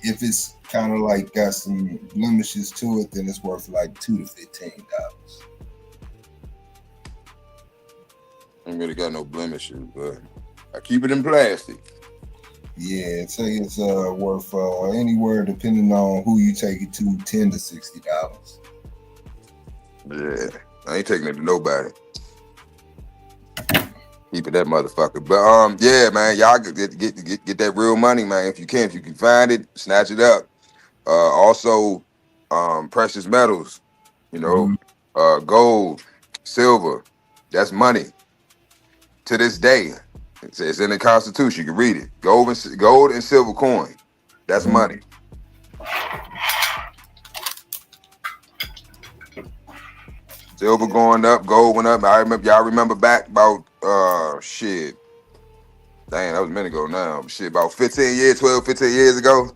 if it's kind of like got some blemishes to it, then it's worth like $2 to $15. I ain't really got no blemishes, but I keep it in plastic. Yeah, say it's worth anywhere, depending on who you take it to, $10 to $60. Yeah, I ain't taking it to nobody. Keep it that motherfucker. But yeah, man, y'all get that real money, man. If you can find it, snatch it up. Also, precious metals, you know, gold, silver, that's money. To this day, it's in the Constitution. You can read it. Gold and silver coin, that's money. Silver going up, gold went up. Y'all remember back about shit. Dang, that was a minute ago now. Shit, about 15 years ago.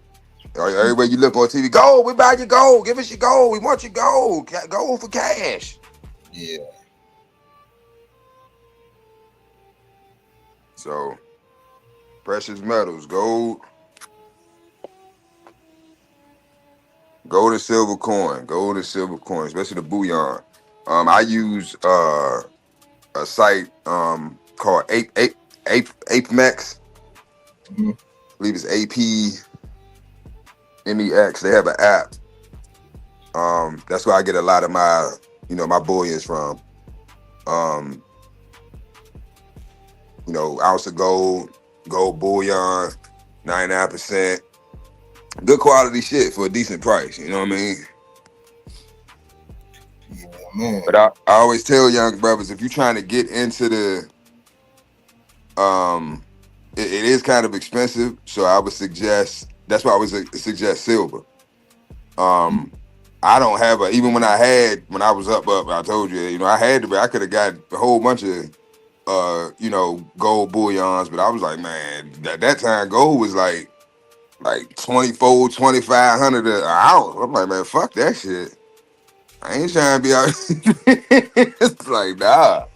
Everywhere you look on TV, gold, we buy your gold. Give us your gold. We want your gold. Gold for cash. Yeah. So, precious metals, gold and silver coin, especially the bullion. I use a site called ApeMex. I believe it's APMEX. They have an app. That's where I get a lot of my, my bullions from. Ounce of gold bullion, 99%. Good quality shit for a decent price. You know what I mean? Yeah, man. But I always tell young brothers, if you're trying to get into the, it is kind of expensive. So I would suggest, that's why I would suggest silver. I don't have even when I was up, I told you, I could have got a whole bunch of, gold bullions, but I was like, man, at that time, gold was like 24, 2,500 an ounce. I'm like, man, fuck that shit. I ain't trying to be out. It's like, nah.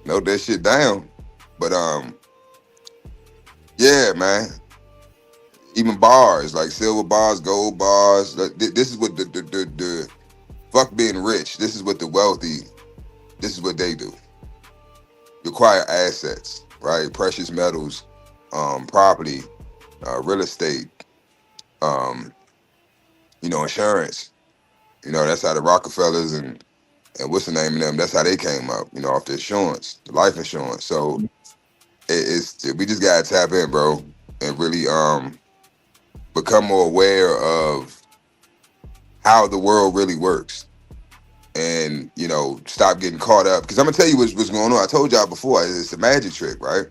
Note that shit down. But yeah, man. Even bars, like silver bars, gold bars. This is what the fuck being rich. This is what the wealthy, this is what they do. You acquire assets, right? Precious metals, property, real estate, insurance. That's how the Rockefellers and what's the name of them? That's how they came up, off the insurance, the life insurance. So we just gotta tap in, bro, and really become more aware of how the world really works, and stop getting caught up. Because I'm gonna tell you what's going on. I told y'all before, it's a magic trick, right?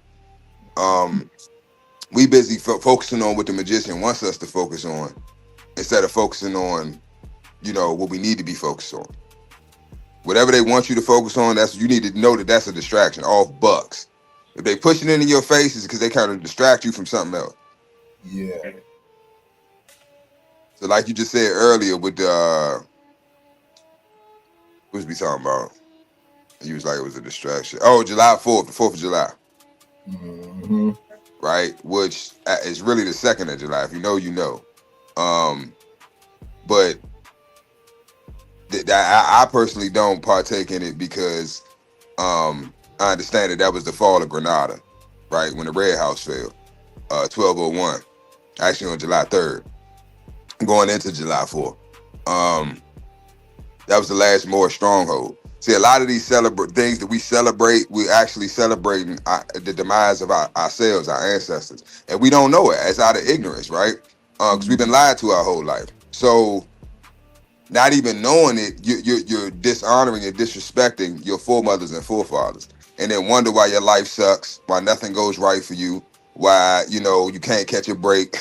We busy focusing on what the magician wants us to focus on, instead of focusing on, what we need to be focused on. Whatever they want you to focus on, you need to know that that's a distraction, off bucks. If they pushing it in your face, it's because they kind of distract you from something else. Yeah. So like you just said earlier with the, what was we talking about? You was like, it was a distraction. Oh, July 4th, the 4th of July. Right? Which is really the 2nd of July. If you know, you know. But I personally don't partake in it because I understand that was the fall of Grenada, right? When the Red House fell, 1201, actually on July 3rd, going into July 4th. That was the last Moorish stronghold. See, a lot of these things that we celebrate, we actually celebrating the demise of ourselves, our ancestors, and we don't know it. It's out of ignorance, right? Because we've been lied to our whole life. So, not even knowing it, you're dishonoring and disrespecting your foremothers and forefathers, and then wonder why your life sucks, why nothing goes right for you, why you can't catch a break,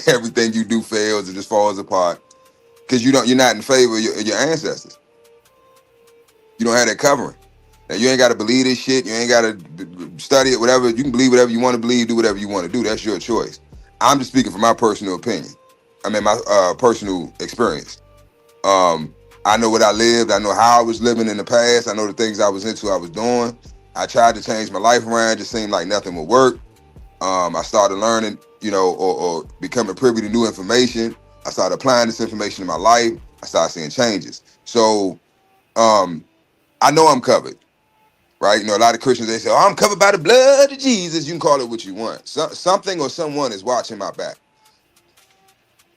everything you do fails, it just falls apart, because you're not in favor of your ancestors. You don't have that covering. Now you ain't got to believe this shit. You ain't got to study it. Whatever, you can believe whatever you want to believe. Do whatever you want to do. That's your choice. I'm just speaking from my personal opinion. I mean, my personal experience. I know what I lived. I know how I was living in the past. I know the things I was into, I was doing. I tried to change my life around. Just seemed like nothing would work. I started learning, or becoming privy to new information. I started applying this information in my life. I started seeing changes. So I know I'm covered, right? A lot of Christians, they say, oh, I'm covered by the blood of Jesus. You can call it what you want. Something or someone is watching my back.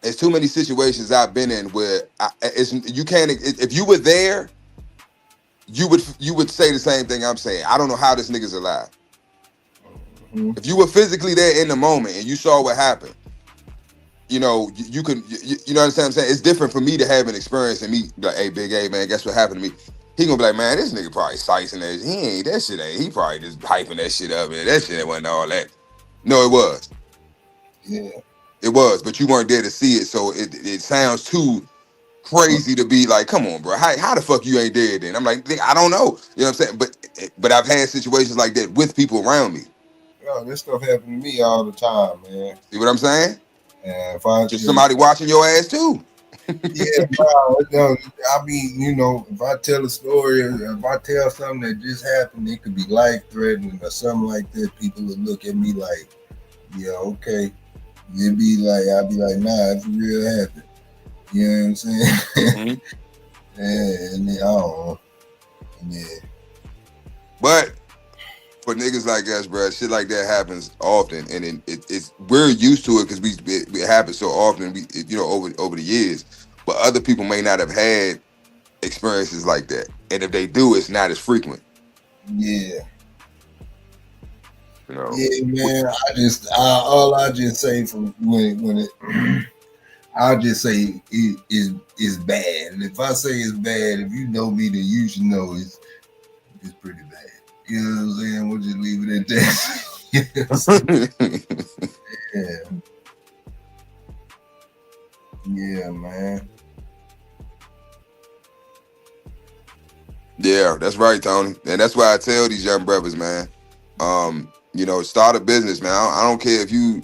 There's too many situations I've been in where you can't. If you were there, you would say the same thing I'm saying. I don't know how this nigga's alive. Mhm. If you were physically there in the moment and you saw what happened, you can, you know what I'm saying? It's different for me to have an experience and me be like, hey, Big A, man, guess what happened to me? He gonna be like, man, this nigga probably slicing that. He ain't that shit. He probably just hyping that shit up. And that shit wasn't all that. No, it was. Yeah. It was, but you weren't there to see it. So it sounds too crazy to be like, come on, bro. How the fuck you ain't dead then? I'm like, I don't know. You know what I'm saying? But I've had situations like that with people around me. Yo, this stuff happen to me all the time, man. See what I'm saying? And if I Just somebody watching your ass too. yeah, bro. I mean, if I tell a story, if I tell something that just happened, it could be life threatening or something like that. People would look at me like, yeah, okay. I'd be like, nah, it's real happened. You know what I'm saying? Mm-hmm. And then, I don't know. Yeah. But for niggas like us, bro, shit like that happens often, and it's we're used to it because it happens so often. Over the years, but other people may not have had experiences like that, and if they do, it's not as frequent. Yeah. Yeah, man. All I just say from when it, I'll just say it is bad. And if I say it's bad, if you know me, then you should know it's pretty bad. You know what I'm saying? We'll just leave it at that. Yeah. Yeah, man. Yeah, that's right, Tony. And that's why I tell these young brothers, man, start a business, man. I don't care if you,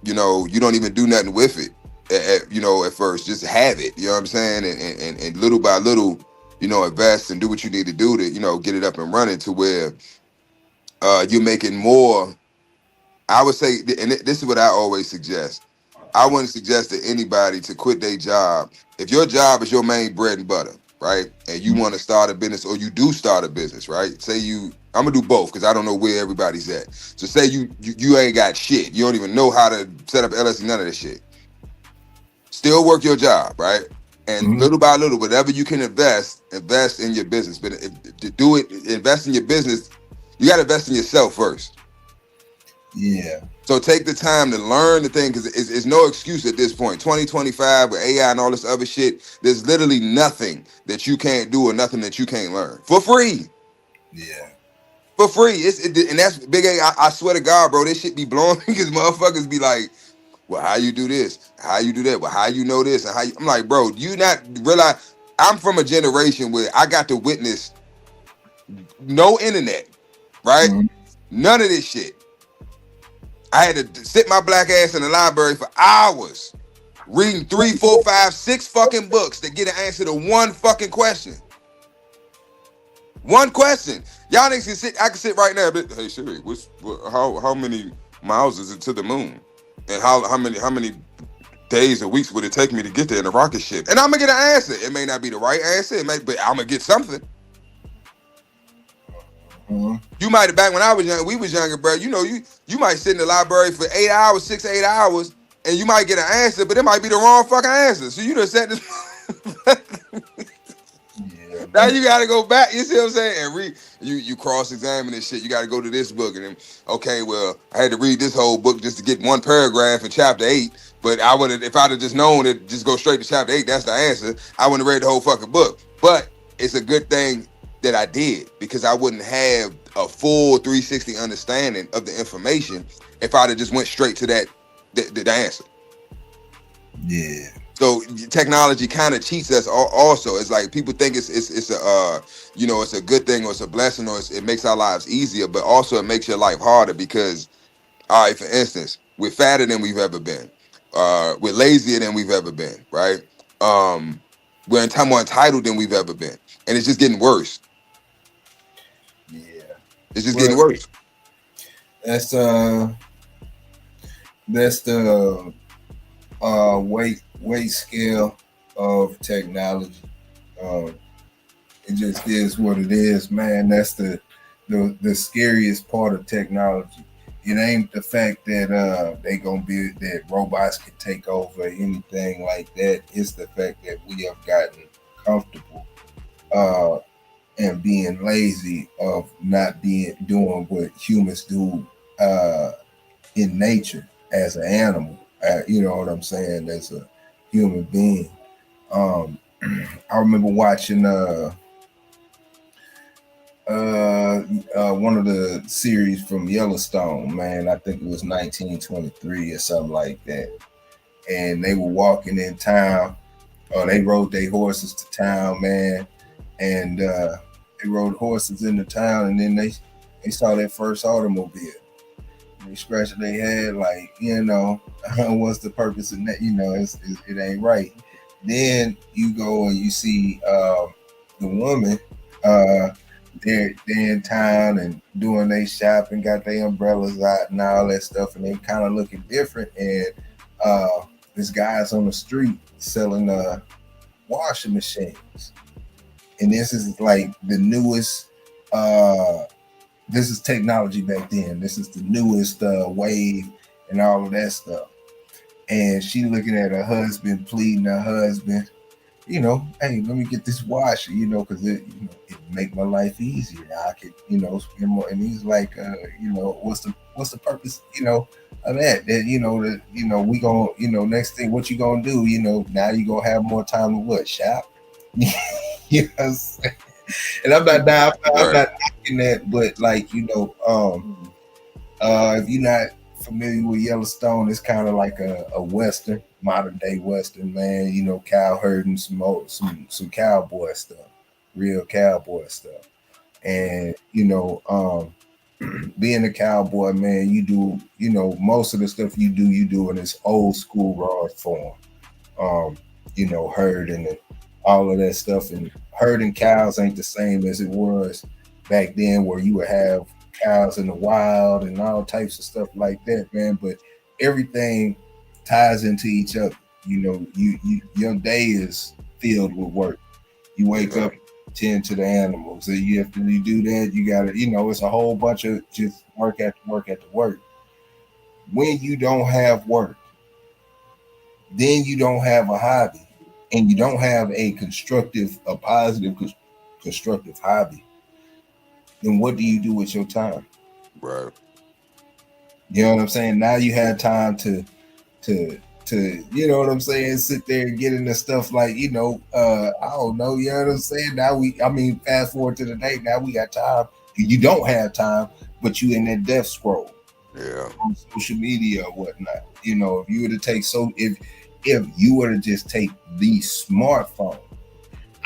you don't even do nothing with it, at first. Just have it, you know what I'm saying? And little by little, invest and do what you need to do to, get it up and running to where you're making more. I would say, and this is what I always suggest. I wouldn't suggest to anybody to quit their job. If your job is your main bread and butter, right? And you want to start a business, or you do start a business, right? I'm gonna do both because I don't know where everybody's at. So say you ain't got shit. You don't even know how to set up LLC, none of this shit. Still work your job, right? And little by little, whatever you can invest in your business. But to do it, invest in your business, you got to invest in yourself first. Yeah. So take the time to learn the thing, because it's no excuse at this point. 2025 with AI and all this other shit, there's literally nothing that you can't do or nothing that you can't learn for free. Yeah. For free. And that's Big A. I swear to God, bro, this shit be blowing me because motherfuckers be like, well, how you do this? How you do that? Well, how you know this? And I'm like, bro, do you not realize I'm from a generation where I got to witness no internet, right? Mm-hmm. None of this shit. I had to sit my black ass in the library for hours, reading 3, 4, 5, 6 fucking books to get an answer to one fucking question. One question. Y'all niggas can sit. I can sit right now. But hey, Siri, how many miles is it to the moon? And how many days or weeks would it take me to get there in a rocket ship? And I'm gonna get an answer. It may not be the right answer. But I'm gonna get something. Mm-hmm. You might have, back when I was young, we was younger, bro. You might sit in the library for 8 hours, 6, 8 hours, and you might get an answer, but it might be the wrong fucking answer. So you done set this. Yeah. Now you gotta go back. You see what I'm saying? And read. You cross-examine this shit. You gotta go to this book, and then okay, well, I had to read this whole book just to get one paragraph in chapter 8. But I would have, if I'd have just known it, just go straight to chapter 8. That's the answer. I wouldn't have read the whole fucking book. But it's a good thing that I did, because I wouldn't have a full 360 understanding of the information if I'd have just went straight to the answer. Yeah. So technology kind of cheats us also. It's like people think it's a it's a good thing, or it's a blessing, or it makes our lives easier, but also it makes your life harder because, all right, for instance, we're fatter than we've ever been. We're lazier than we've ever been, right? We're more entitled than we've ever been, and it's just getting worse. Yeah, It's just well, getting worse. that's the weight scale of technology. It just is what it is, man. That's the scariest part of technology. It ain't the fact that they gonna be that robots can take over anything like that. It's the fact that we have gotten comfortable and being lazy of not doing what humans do in nature as an animal. You know what I'm saying? As a human being. I remember watching one of the series from Yellowstone, man. I think it was 1923 or something like that. And they were walking in town. They rode their horses to town, man. And they rode horses into town, and then they saw their first automobile. They scratched their head like, what's the purpose of that? It ain't right. Then you go and you see the woman. They're in town and doing their shopping, got their umbrellas out and all that stuff, and they kind of looking different. And this guy's on the street selling washing machines, and this is like the newest. This is technology back then. This is the newest wave and all of that stuff. And she looking at her husband, pleading her husband, hey, let me get this washer, because it make my life easier. I could, spend more. And he's like, what's the purpose, of that? That, we gonna, next thing, what you gonna do? Now you gonna have more time to what? Shop. Yes. And I'm not knocking that, but like, if you're not familiar with Yellowstone, it's kind of like a Western, modern day Western, man. Cow herding, some cowboy stuff, real cowboy stuff. And being a cowboy, man, you do, most of the stuff you do in this old school raw form. Herding and all of that stuff, and herding cows ain't the same as it was back then, where you would have cows in the wild and all types of stuff like that, man. But everything ties into each other. Your day is filled with work. You wake up, tend to the animals, and you have to do that. You gotta, it's a whole bunch of just work after work after work. When you don't have work, then you don't have a hobby, and you don't have a positive, constructive hobby. Then what do you do with your time? Right. You know what I'm saying? Now you have time to you know what I'm saying, sit there and get into stuff like, I don't know, you know what I'm saying? Now fast forward to the day, now we got time. You don't have time, but you in that death scroll. Yeah. On social media or whatnot. If you were to take if you were to just take the smartphone,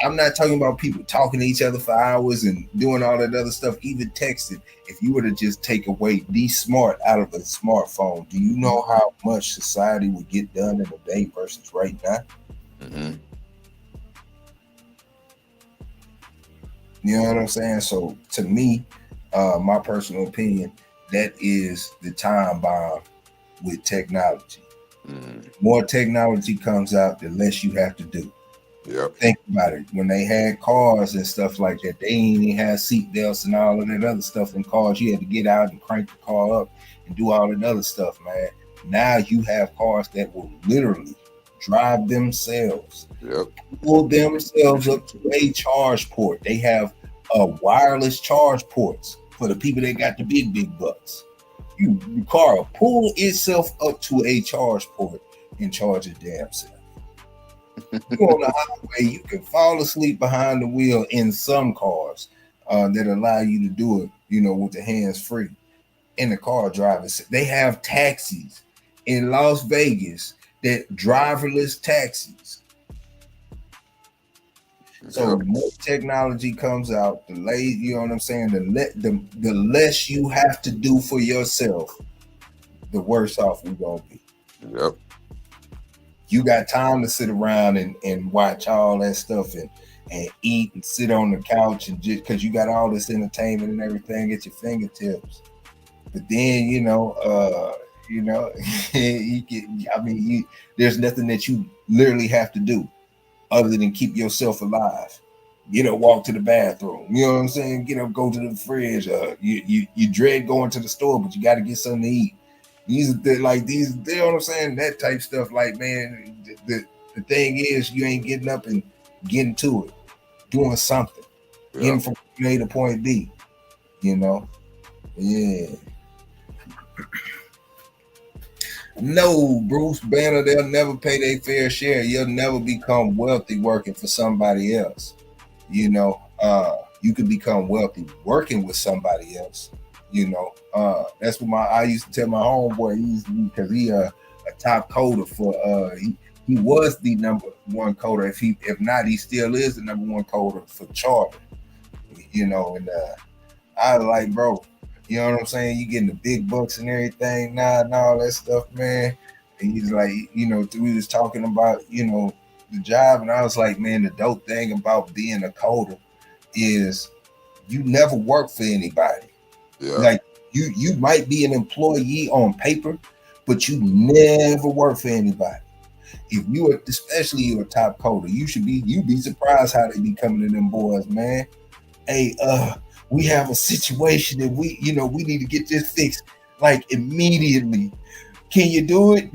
I'm not talking about people talking to each other for hours and doing all that other stuff, even texting. If you were to just take away the smart out of a smartphone, do you know how much society would get done in a day versus right now? Mm-hmm. You know what I'm saying? So to me, my personal opinion, that is the time bomb with technology. Mm-hmm. More technology comes out, the less you have to do. Yep. Think about it. When they had cars and stuff like that, they ain't even had seat belts and all of that other stuff in cars. You had to get out and crank the car up and do all that other stuff, man. Now you have cars that will literally drive themselves, pull themselves up to a charge port. They have wireless charge ports for the people that got the big bucks. Your car will pull itself up to a charge port and charge its damn self. You on the highway, you can fall asleep behind the wheel in some cars that allow you to do it, with the hands free. In the car drivers, they have taxis in Las Vegas that driverless taxis. So the more technology comes out, the less, you know what I'm saying, the less you have to do for yourself, the worse off we're gonna be. Yep. you got time to sit around and watch all that stuff and eat and sit on the couch and just because you got all this entertainment and everything at your fingertips. But then you get. I mean, there's nothing that you literally have to do other than keep yourself alive. Get up, walk to the bathroom. You know what I'm saying? Get up, go to the fridge. You dread going to the store, but you got to get something to eat. These are like these. You know what I'm saying? That type stuff. Like, man, the thing is, you ain't getting up and getting to it, doing something, getting from point A to point B. You know, yeah. No, Bruce Banner, they'll never pay their fair share. You'll never become wealthy working for somebody else. You know, you can become wealthy working with somebody else. You know, that's what I used to tell my homeboy, because he a top coder for he was the number one coder. If not, he still is the number one coder for Charter. You know, and I was like, bro, you know what I'm saying? You getting the big bucks and everything, and all that stuff, man. And he's like, you know, we was talking about, you know, the job, and I was like, man, the dope thing about being a coder is you never work for anybody. Yeah. Like you might be an employee on paper, but you never work for anybody. If especially you're a top coder, you'd be surprised how they be coming to them boys, man. Hey, we have a situation that we need to get this fixed like immediately. Can you do it?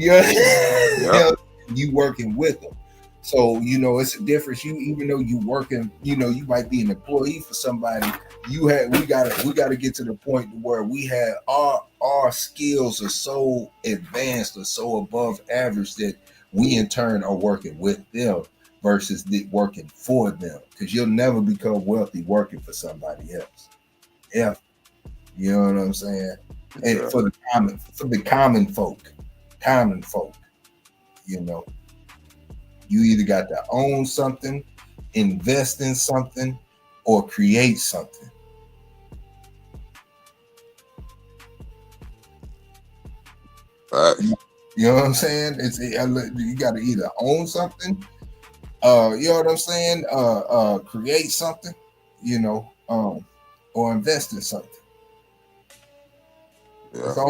You working with them. So, you know, it's a difference. Even though you working, you know, you might be an employee for somebody. We gotta get to the point where we have our skills are so advanced or so above average that we in turn are working with them versus working for them. Because you'll never become wealthy working for somebody else. Yeah. You know what I'm saying? And for the common folk, you know, you either got to own something, invest in something, or create something. You know what I'm saying? You got to either own something, you know what I'm saying? Create something, you know, or invest in something. Yeah. That's the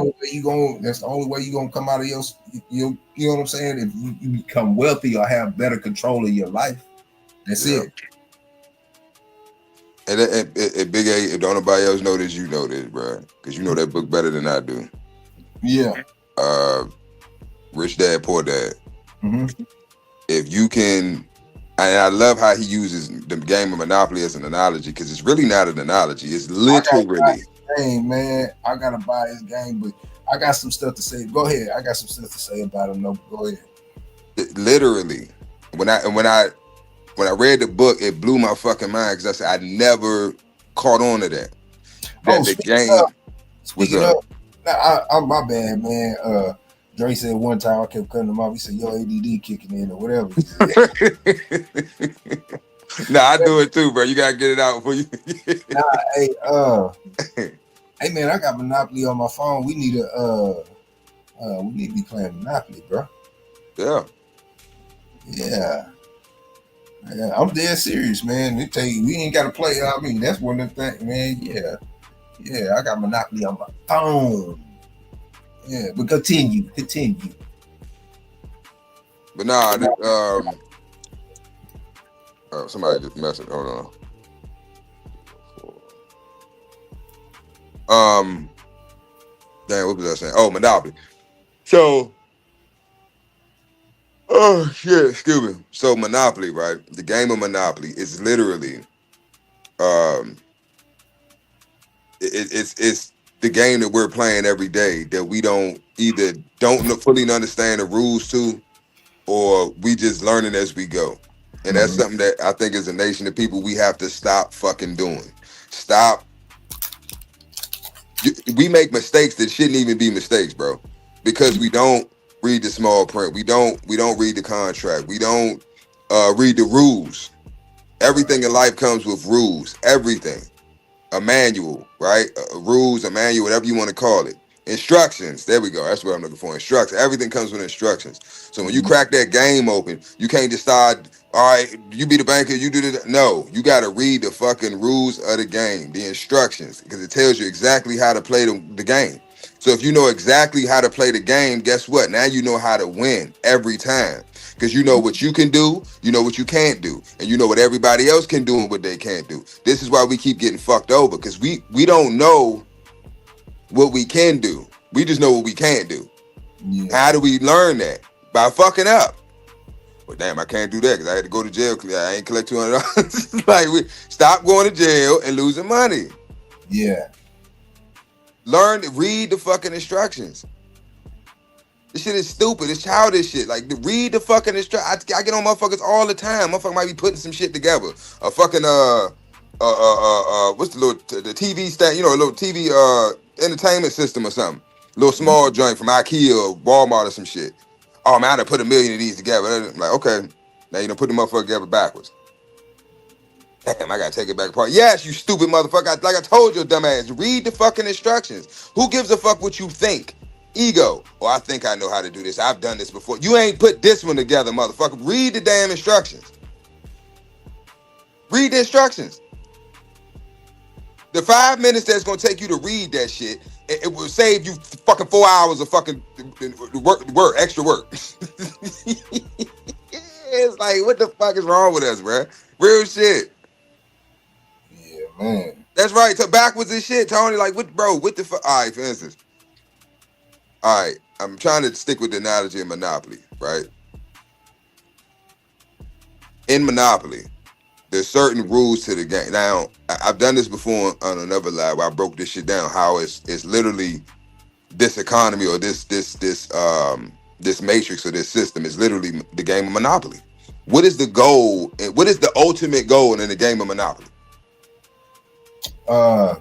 only way you're gonna come out of you know what I'm saying? If you become wealthy or have better control of your life, that's it. And Big A, if don't nobody else know this, you know this, bro, because you know that book better than I do. Yeah. Rich Dad, Poor Dad. Mm-hmm. If you can, and I love how he uses the game of Monopoly as an analogy, because it's really not an analogy. It's literally. Game, man, I gotta buy his game, but I got some stuff to say. Go ahead. I got some stuff to say about him. No, go ahead. Literally, when I read the book, it blew my fucking mind, because I said I never caught on to that. The game. Speaking of, I'm my bad, man. Dre said one time I kept cutting him off. He said, "Yo, ADD kicking in or whatever." Nah, I do it too, bro. You gotta get it out for you. Hey man, I got Monopoly on my phone. We need to be playing Monopoly, bro. Yeah. I'm dead serious, man. They tell you we ain't gotta play. I mean, that's one of the things, man. Yeah, I got Monopoly on my phone. Yeah, but continue. But nah, somebody just messaged. Hold on. Dang, what was I saying? Oh, Monopoly. So, oh shit, excuse me. So Monopoly, right? The game of Monopoly is literally, it's the game that we're playing every day that we don't fully understand the rules to, or we just learning as we go. And that's something that I think as a nation of people, we have to stop fucking doing. Stop. We make mistakes that shouldn't even be mistakes, bro, because we don't read the small print. We don't read the contract. We don't read the rules. Everything in life comes with rules. Everything. A manual, right? Rules, a manual, whatever you want to call it. Instructions. There we go. That's what I'm looking for. Instructions. Everything comes with instructions. So when you crack that game open, you can't decide, all right, you be the banker, you do the. No, you got to read the fucking rules of the game, the instructions, because it tells you exactly how to play the game. So if you know exactly how to play the game, guess what? Now you know how to win every time. Because you know what you can do, you know what you can't do, and you know what everybody else can do and what they can't do. This is why we keep getting fucked over, because we don't know what we can do. We just know what we can't do. Yeah. How do we learn that? By fucking up. Well, damn, I can't do that because I had to go to jail. I ain't collect $200. Like, we stop going to jail and losing money. Yeah. Learn, read the fucking instructions. This shit is stupid. It's childish shit. Like, read the fucking instructions. I get on motherfuckers all the time. Motherfucker might be putting some shit together. A fucking what's the little the TV stand? You know, a little TV entertainment system or something. Little small joint from IKEA or Walmart or some shit. Oh man, I done put 1 million of these together. I'm like, okay, now you done put the motherfucker together backwards. Damn, I gotta take it back apart. Yes, you stupid motherfucker. Like I told you, dumbass, read the fucking instructions. Who gives a fuck what you think? Ego. Oh, I think I know how to do this. I've done this before. You ain't put this one together, motherfucker. Read the damn instructions. Read the instructions. The 5 minutes that's gonna take you to read that shit, it will save you fucking 4 hours of fucking work, extra work. It's like, what the fuck is wrong with us, bro? Real shit. Yeah, man. That's right. So backwards and shit, Tony. Like, what, bro? What the fuck? All right, for instance. All right, I'm trying to stick with the analogy of Monopoly, right? In Monopoly, there's certain rules to the game. Now, I've done this before on another live where I broke this shit down. How it's literally this economy or this matrix or this system is literally the game of Monopoly. What is the goal? What is the ultimate goal in the game of Monopoly? I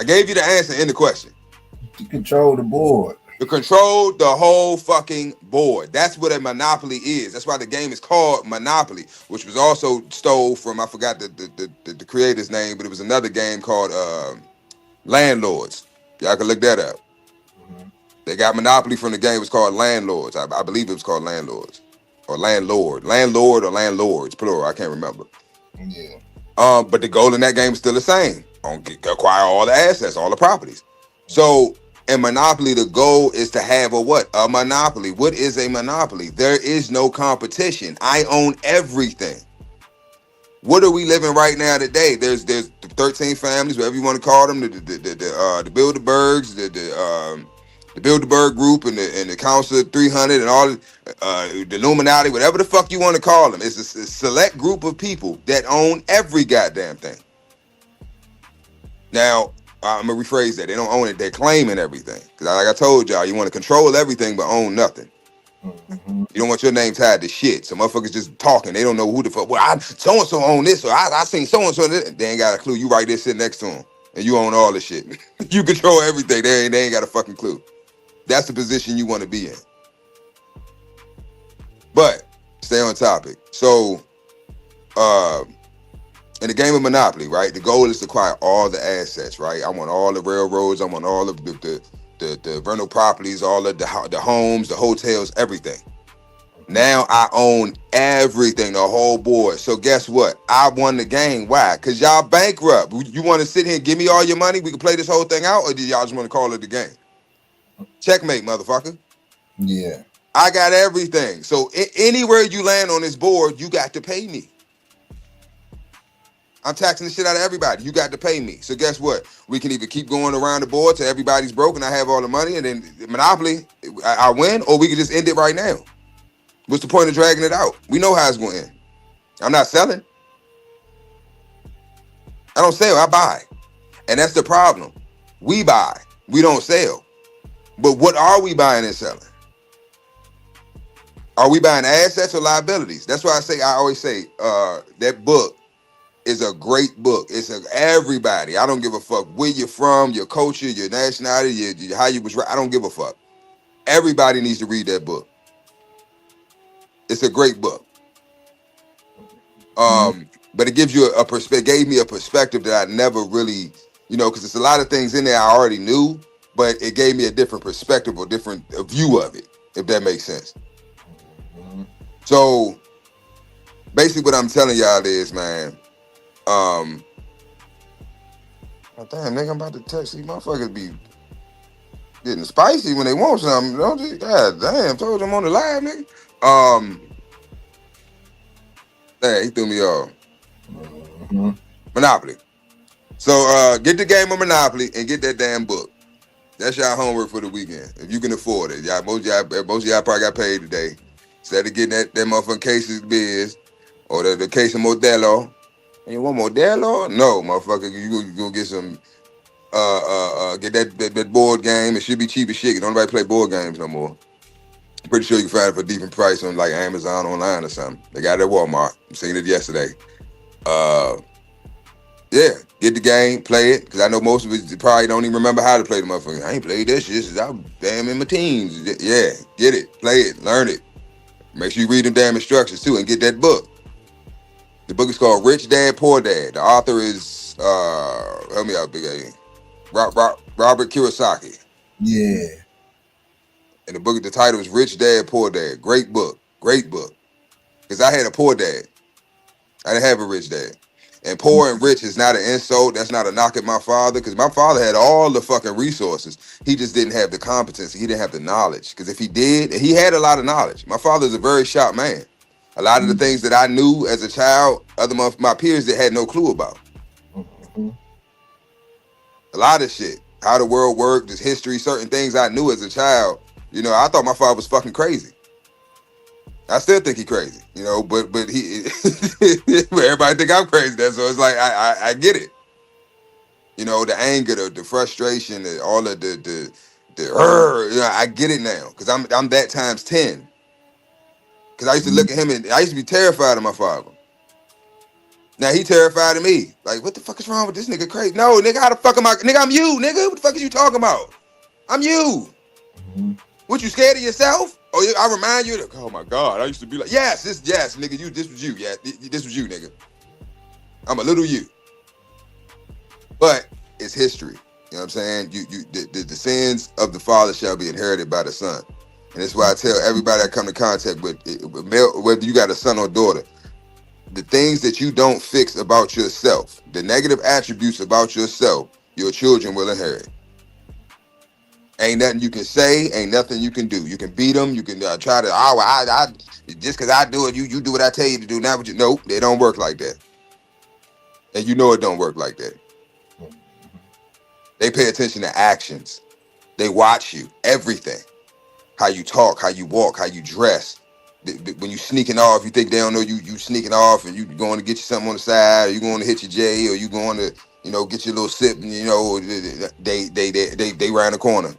gave you the answer in the question. To control the board. To control the whole fucking board. That's what a monopoly is. That's why the game is called Monopoly, which was also stole from, I forgot the creator's name, but it was another game called Landlords. Y'all can look that up. Mm-hmm. They got Monopoly from the game. It was called Landlords. I believe it was called Landlords. Or Landlord. Landlord or Landlords, plural. I can't remember. Yeah. But the goal in that game is still the same. Acquire all the assets, all the properties. So in Monopoly, the goal is to have a what? A monopoly. What is a monopoly? There is no competition. I own everything. What are we living right now today? There's 13 families, whatever you want to call them, the Bilderbergs, the Bilderberg group, and the Council of 300, and all the Illuminati, whatever the fuck you want to call them. It's a select group of people that own every goddamn thing. Now, I'm gonna rephrase that. They don't own it. They're claiming everything. Because like I told y'all, you want to control everything but own nothing. Mm-hmm. You don't want your name tied to shit. So motherfuckers just talking. They don't know who the fuck. Well, so-and-so own this. Or I seen so-and-so. They ain't got a clue. You right there sitting next to them. And you own all this shit. You control everything. They ain't got a fucking clue. That's the position you want to be in. But, stay on topic. So, in the game of Monopoly, right, the goal is to acquire all the assets, right? I want all the railroads, I want all of the rental properties, all of the homes, the hotels, everything. Now I own everything, the whole board. So guess what? I won the game. Why? Because y'all bankrupt. You want to sit here and give me all your money? We can play this whole thing out, or do y'all just want to call it the game? Checkmate, motherfucker. Yeah. I got everything. So anywhere you land on this board, you got to pay me. I'm taxing the shit out of everybody. You got to pay me. So guess what? We can either keep going around the board till everybody's broke and I have all the money, and then Monopoly, I win, or we can just end it right now. What's the point of dragging it out? We know how it's going to end. I'm not selling. I don't sell, I buy. And that's the problem. We buy, we don't sell. But what are we buying and selling? Are we buying assets or liabilities? That's why I always say, that book is a great book. It's everybody. I don't give a fuck where you're from, your culture, your nationality, how you was. I don't give a fuck. Everybody needs to read that book. It's a great book. But it gives you a perspective. Gave me a perspective that I never really, because there's a lot of things in there I already knew, but it gave me a different perspective or different view of it, if that makes sense. Mm-hmm. So basically what I'm telling y'all is, man, oh, damn, nigga, I'm about to text these motherfuckers be getting spicy when they want something. Don't you? God damn, told them on the live, nigga. Yeah, he threw me off. Mm-hmm. Monopoly. So get the game of Monopoly and get that damn book. That's y'all homework for the weekend. If you can afford it. Most of y'all probably got paid today. Instead of getting that motherfucking case of Biz or the case of Modelo. And you want Modelo? No, motherfucker. You go get some get that board game. It should be cheap as shit. 'Cause don't nobody play board games no more. I'm pretty sure you can find it for a decent price on like Amazon online or something. They got it at Walmart. I'm seeing it yesterday. Yeah, get the game, play it, because I know most of it probably don't even remember how to play the motherfucker. I ain't played that shit since I was damn in my teens. Yeah, get it, play it, learn it. Make sure you read them damn instructions too and get that book. The book is called Rich Dad, Poor Dad. The author is, help me out, Big A. Robert Kiyosaki. Yeah. And the title is Rich Dad, Poor Dad. Great book, great book. Because I had a poor dad. I didn't have a rich dad. And poor and rich is not an insult. That's not a knock at my father, because my father had all the fucking resources. He just didn't have the competency. He didn't have the knowledge. Because if he did, he had a lot of knowledge. My father's a very sharp man. A lot of the things that I knew as a child, my peers that had no clue about. Mm-hmm. A lot of shit. How the world worked, this history, certain things I knew as a child. You know, I thought my father was fucking crazy. I still think he's crazy, you know, but he everybody think I'm crazy. That's so it's like I get it. You know, the anger, the frustration, all of the you know, I get it now because I'm that times 10. Because I used to look at him and I used to be terrified of my father. Now he terrified of me. Like, what the fuck is wrong with this nigga? Crazy? No, nigga, how the fuck am I? Nigga, I'm you, nigga. What the fuck is you talking about? I'm you. Mm-hmm. What, you scared of yourself? Oh, I remind you. Oh my God, I used to be like, yes, nigga, this was you, yeah, this was you, nigga. I'm a little you, but it's history. You know what I'm saying? The sins of the father shall be inherited by the son, and that's why I tell everybody I come to contact with whether you got a son or daughter, the things that you don't fix about yourself, the negative attributes about yourself, your children will inherit. Ain't nothing you can say, ain't nothing you can do. You can beat them, you can try to, I just because I do it, you do what I tell you to do. Now, nope, they don't work like that. And you know it don't work like that. They pay attention to actions. They watch you, everything. How you talk, how you walk, how you dress. When you sneaking off, you think they don't know you sneaking off and you going to get you something on the side, or you going to hit your J, or you going to, you know, get your little sip, and, you know, they round the corner.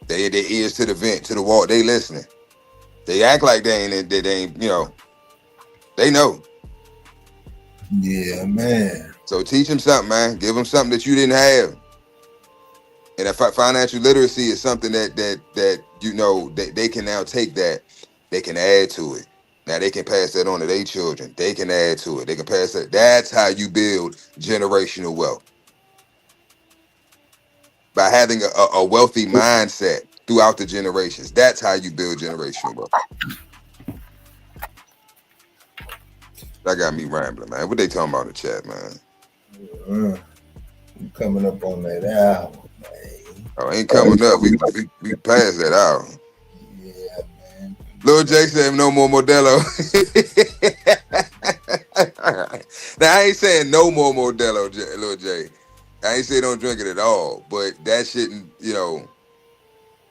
They ears to the vent, to the wall. They listening. They act like they ain't, you know. They know. Yeah, man. So teach them something, man. Give them something that you didn't have. And if financial literacy is something that you know that they can now take that, they can add to it. Now they can pass that on to their children. They can add to it. They can pass that. That's how you build generational wealth. By having a wealthy mindset throughout the generations. That's how you build generational wealth. That got me rambling, man. What they talking about in the chat, man? You coming up on that album, man. Oh, ain't coming up. We passed that out. Yeah, man. Lil J said no more Modelo. Now, I ain't saying no more Modelo, Lil J. I ain't saying don't drink it at all. But that shouldn't, you know,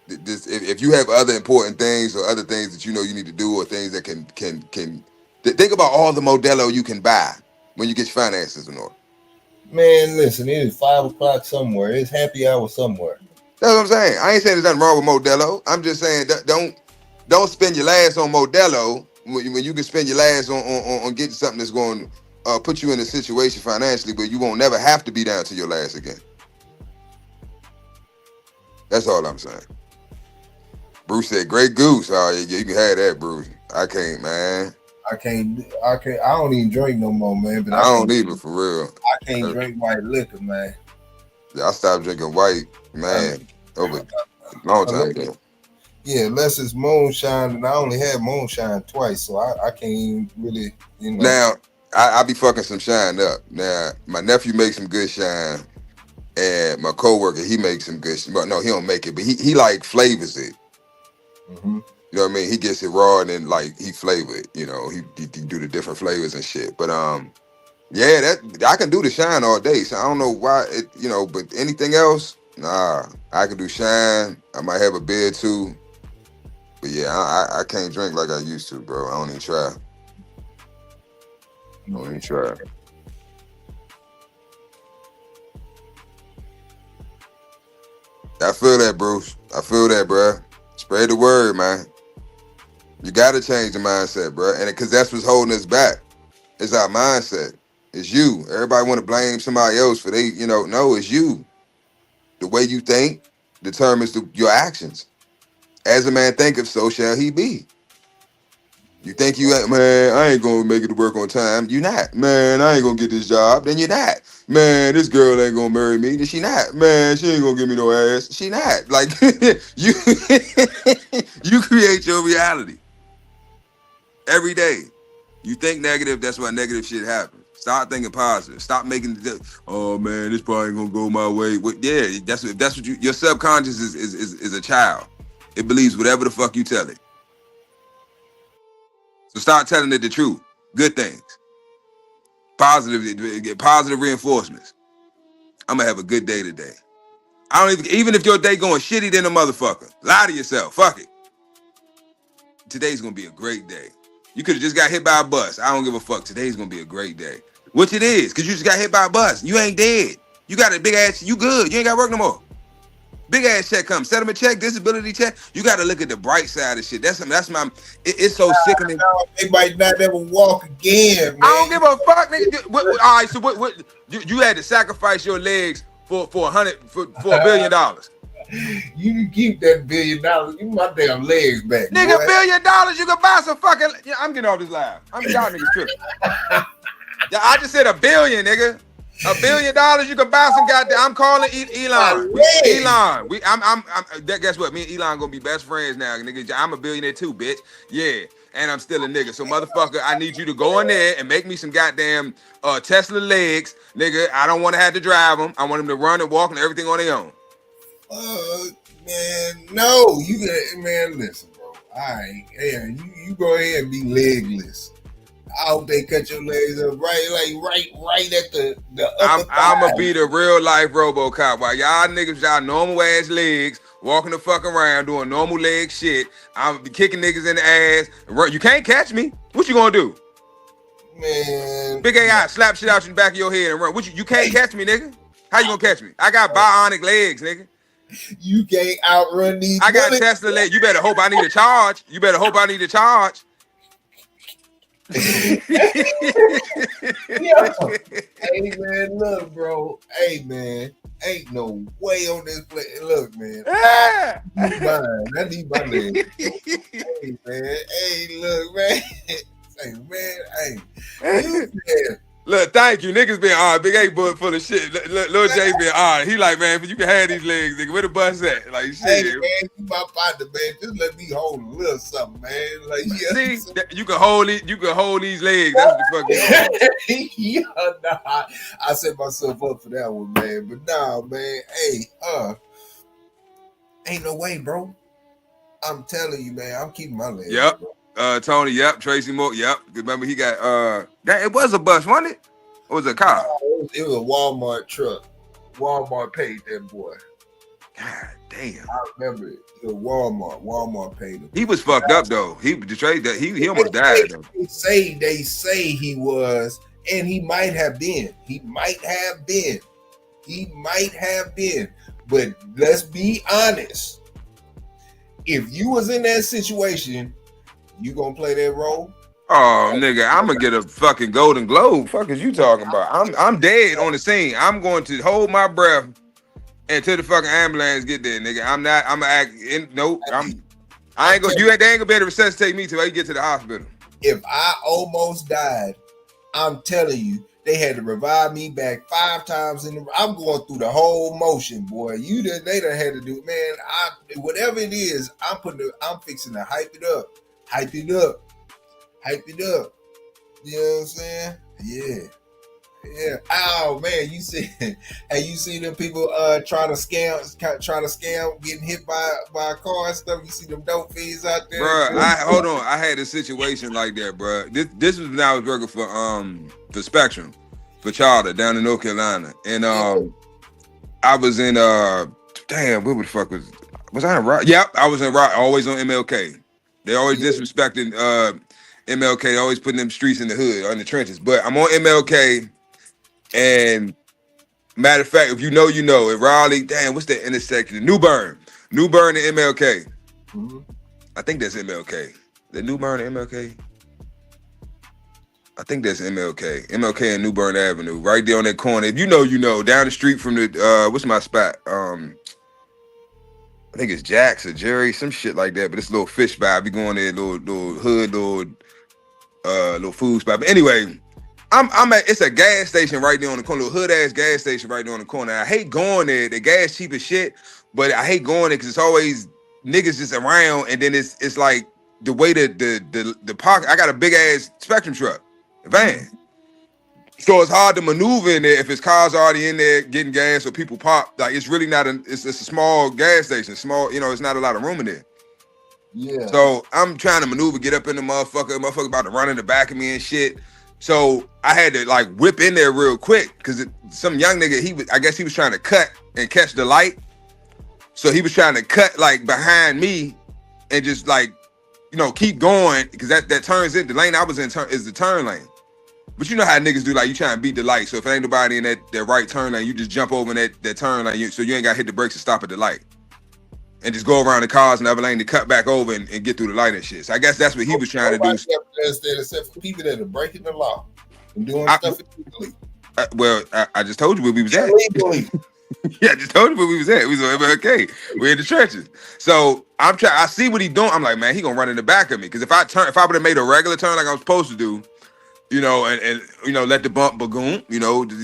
if you have other important things or other things that you know you need to do or things that can think about all the Modelo you can buy when you get your finances in order. Man, listen, it is 5 o'clock somewhere. It's happy hour somewhere. That's what I'm saying. I ain't saying there's nothing wrong with Modelo. I'm just saying don't spend your last on Modelo when you can spend your last on getting something that's going to put you in a situation financially where you won't never have to be down to your last again. That's all I'm saying. Bruce said, "Great goose." Oh yeah, you can have that, Bruce. I can't, man. I don't even drink no more, man. But I don't either, for real. I can't drink white liquor, man. I stopped drinking white, man. over a long time Unless, ago. yeah, unless it's moonshine, and I only had moonshine twice, so I can't even really, you know. Now, I be fucking some shine up. Now, my nephew makes some good shine, and my coworker, he makes some good shine. But no, he don't make it, but he like flavors it. Mm-hmm. You know what I mean? He gets it raw and then like he flavor it. You know, he do the different flavors and shit. But yeah, that I can do the shine all day. So I don't know why it, you know, but anything else, nah. I can do shine. I might have a beer too. But yeah, I can't drink like I used to, bro. I don't even try. I don't even try. I feel that, Bruce. I feel that, bro. Spread the word, man. You got to change the mindset, bro. And because that's what's holding us back. It's our mindset. It's you. Everybody want to blame somebody else for they, you know, no, it's you. The way you think determines your actions. As a man thinketh, so shall he be. You think you ain't, man, I ain't gonna make it to work on time. You not. Man, I ain't gonna get this job. Then you're not. Man, this girl ain't gonna marry me. Then she not. Man, she ain't gonna give me no ass. She not. Like you you create your reality every day. You think negative, that's why negative shit happens. Start thinking positive. Stop making oh man, this probably ain't gonna go my way. Yeah, that's what your subconscious is a child. It believes whatever the fuck you tell it. So start telling it the truth. Good things. Positive reinforcements. I'm gonna have a good day today. I don't even if your day going shitty than a motherfucker. Lie to yourself. Fuck it. Today's gonna be a great day. You could have just got hit by a bus. I don't give a fuck. Today's gonna be a great day. Which it is, because you just got hit by a bus. You ain't dead. You got a big ass, you good. You ain't got to work no more. Big ass check comes. Settlement check, disability check. You got to look at the bright side of shit. That's my, it's so sickening. They might not ever walk again, man. I don't give a fuck, nigga. All right, so what you had to sacrifice your legs for $1 billion. You can keep that $1 billion. Give me my damn legs back. Nigga, boy. $1 billion, you can buy some fucking. Yeah, I'm getting off this live. Y'all niggas tripping. Yeah, I just said $1 billion, nigga. $1 billion, you can buy some goddamn. I'm calling Elon. Guess what? Me and Elon gonna be best friends now, nigga. I'm a billionaire too, bitch. Yeah, and I'm still a nigga. So motherfucker, I need you to go in there and make me some goddamn Tesla legs, nigga. I don't want to have to drive them. I want them to run and walk and everything on their own. Man, no, you can, man. Listen, bro. All right, yeah, you go ahead and be legless. I hope they cut your legs up right at the upper I'm gonna be the real life RoboCop. While y'all niggas, y'all normal ass legs, walking the fuck around doing normal leg shit. I'm gonna be kicking niggas in the ass. You can't catch me. What you gonna do? Man, Big AI, slap shit out in the back of your head and run. You can't catch me, nigga. How you gonna catch me? I got bionic legs, nigga. You can't outrun these. I got Tesla legs. You better hope I need a charge. Yo, hey man, look, bro. Hey man, ain't no way on this place. Look, man. I need my legs. Hey man, hey, look, man. Hey man, hey. You Look, thank you. Niggas been Big A boy full of shit. Lil J been he like, man, you can have these legs, nigga. Where the bus at? Like, shit. Hey, man, you my partner, man. Just let me hold a little something, man. Like, yeah. See, you can hold these legs. That's what the fuck you yeah, nah. I set myself up for that one, man. But nah, man. Hey, ain't no way, bro. I'm telling you, man. I'm keeping my legs. Yep. Bro. Tony, yep. Tracy Moore, yep. Remember he got it was a bus, wasn't it? Or was it a car? It was a Walmart truck. Walmart paid that boy. God damn. I remember it. It was Walmart. Walmart paid him. He was fucked up though. He betrayed that. He almost died though. They say he was, and he might have been. But let's be honest. If you was in that situation, you gonna play that role? Oh, nigga, I'm gonna get a fucking Golden Globe. Fuck is you talking about? I'm dead on the scene. I'm going to hold my breath until the fucking ambulance get there, nigga. I'm gonna act. Nope. They ain't gonna be able to resuscitate me till I get to the hospital. If I almost died I'm telling you, they had to revive me back 5 times I'm going through the whole motion, boy. They done had to do, man. Whatever it is, I'm fixing to hype it up. Hype it up. Hype it up. You know what I'm saying? Yeah. Yeah. Oh man, you see them people trying to scam, getting hit by a car and stuff. You see them dope fiends out there, bro. Hold on. I had a situation like that, bro. This was when I was working for Spectrum, for Charter down in North Carolina, and I was in damn, what the fuck was I in Rock? Yep, I was in Rock. Always on MLK. They always disrespecting MLK. Always putting them streets in the hood or in the trenches. But I'm on MLK. And matter of fact, if you know, in Raleigh, damn, what's that intersection? New Bern and MLK. Mm-hmm. I think that's MLK. The New Bern and MLK. I think that's MLK. MLK and New Bern Avenue, right there on that corner. If you know, down the street from the what's my spot? I think it's Jack's or Jerry, some shit like that. But it's a little fish spot. I be going there, little hood, little food spot. But anyway. I'm at, it's a gas station right there on the corner, little hood ass gas station right there on the corner. I hate going there. The gas cheap as shit, but I hate going there because it's always niggas just around, and then it's like the way the park. I got a big ass Spectrum truck, van, so it's hard to maneuver in there if it's cars already in there getting gas or people pop. Like it's really not it's a small gas station, small. It's not a lot of room in there. Yeah. So I'm trying to maneuver, get up in the motherfucker. Motherfucker about to run in the back of me and shit. So I had to like whip in there real quick because some young nigga, I guess he was trying to cut and catch the light. So he was trying to cut like behind me and just like, keep going because that turns in the lane I was in is the turn lane. But you know how niggas do, like you trying to beat the light. So if ain't nobody in that right turn lane, you just jump over in that turn lane. So you ain't got to hit the brakes to stop at the light. And just go around the cars in the other lane to cut back over and get through the light and shit. So I guess that's what he was trying to do. Except for people that are breaking the law and doing stuff illegally. I just told you where we was at. Illegally. Yeah, I just told you where we was at. We was on MLK. We're in the trenches. So I see what he doing. I'm like, man, he gonna run in the back of me. Because if I would have made a regular turn like I was supposed to do, and let the bump bagoon,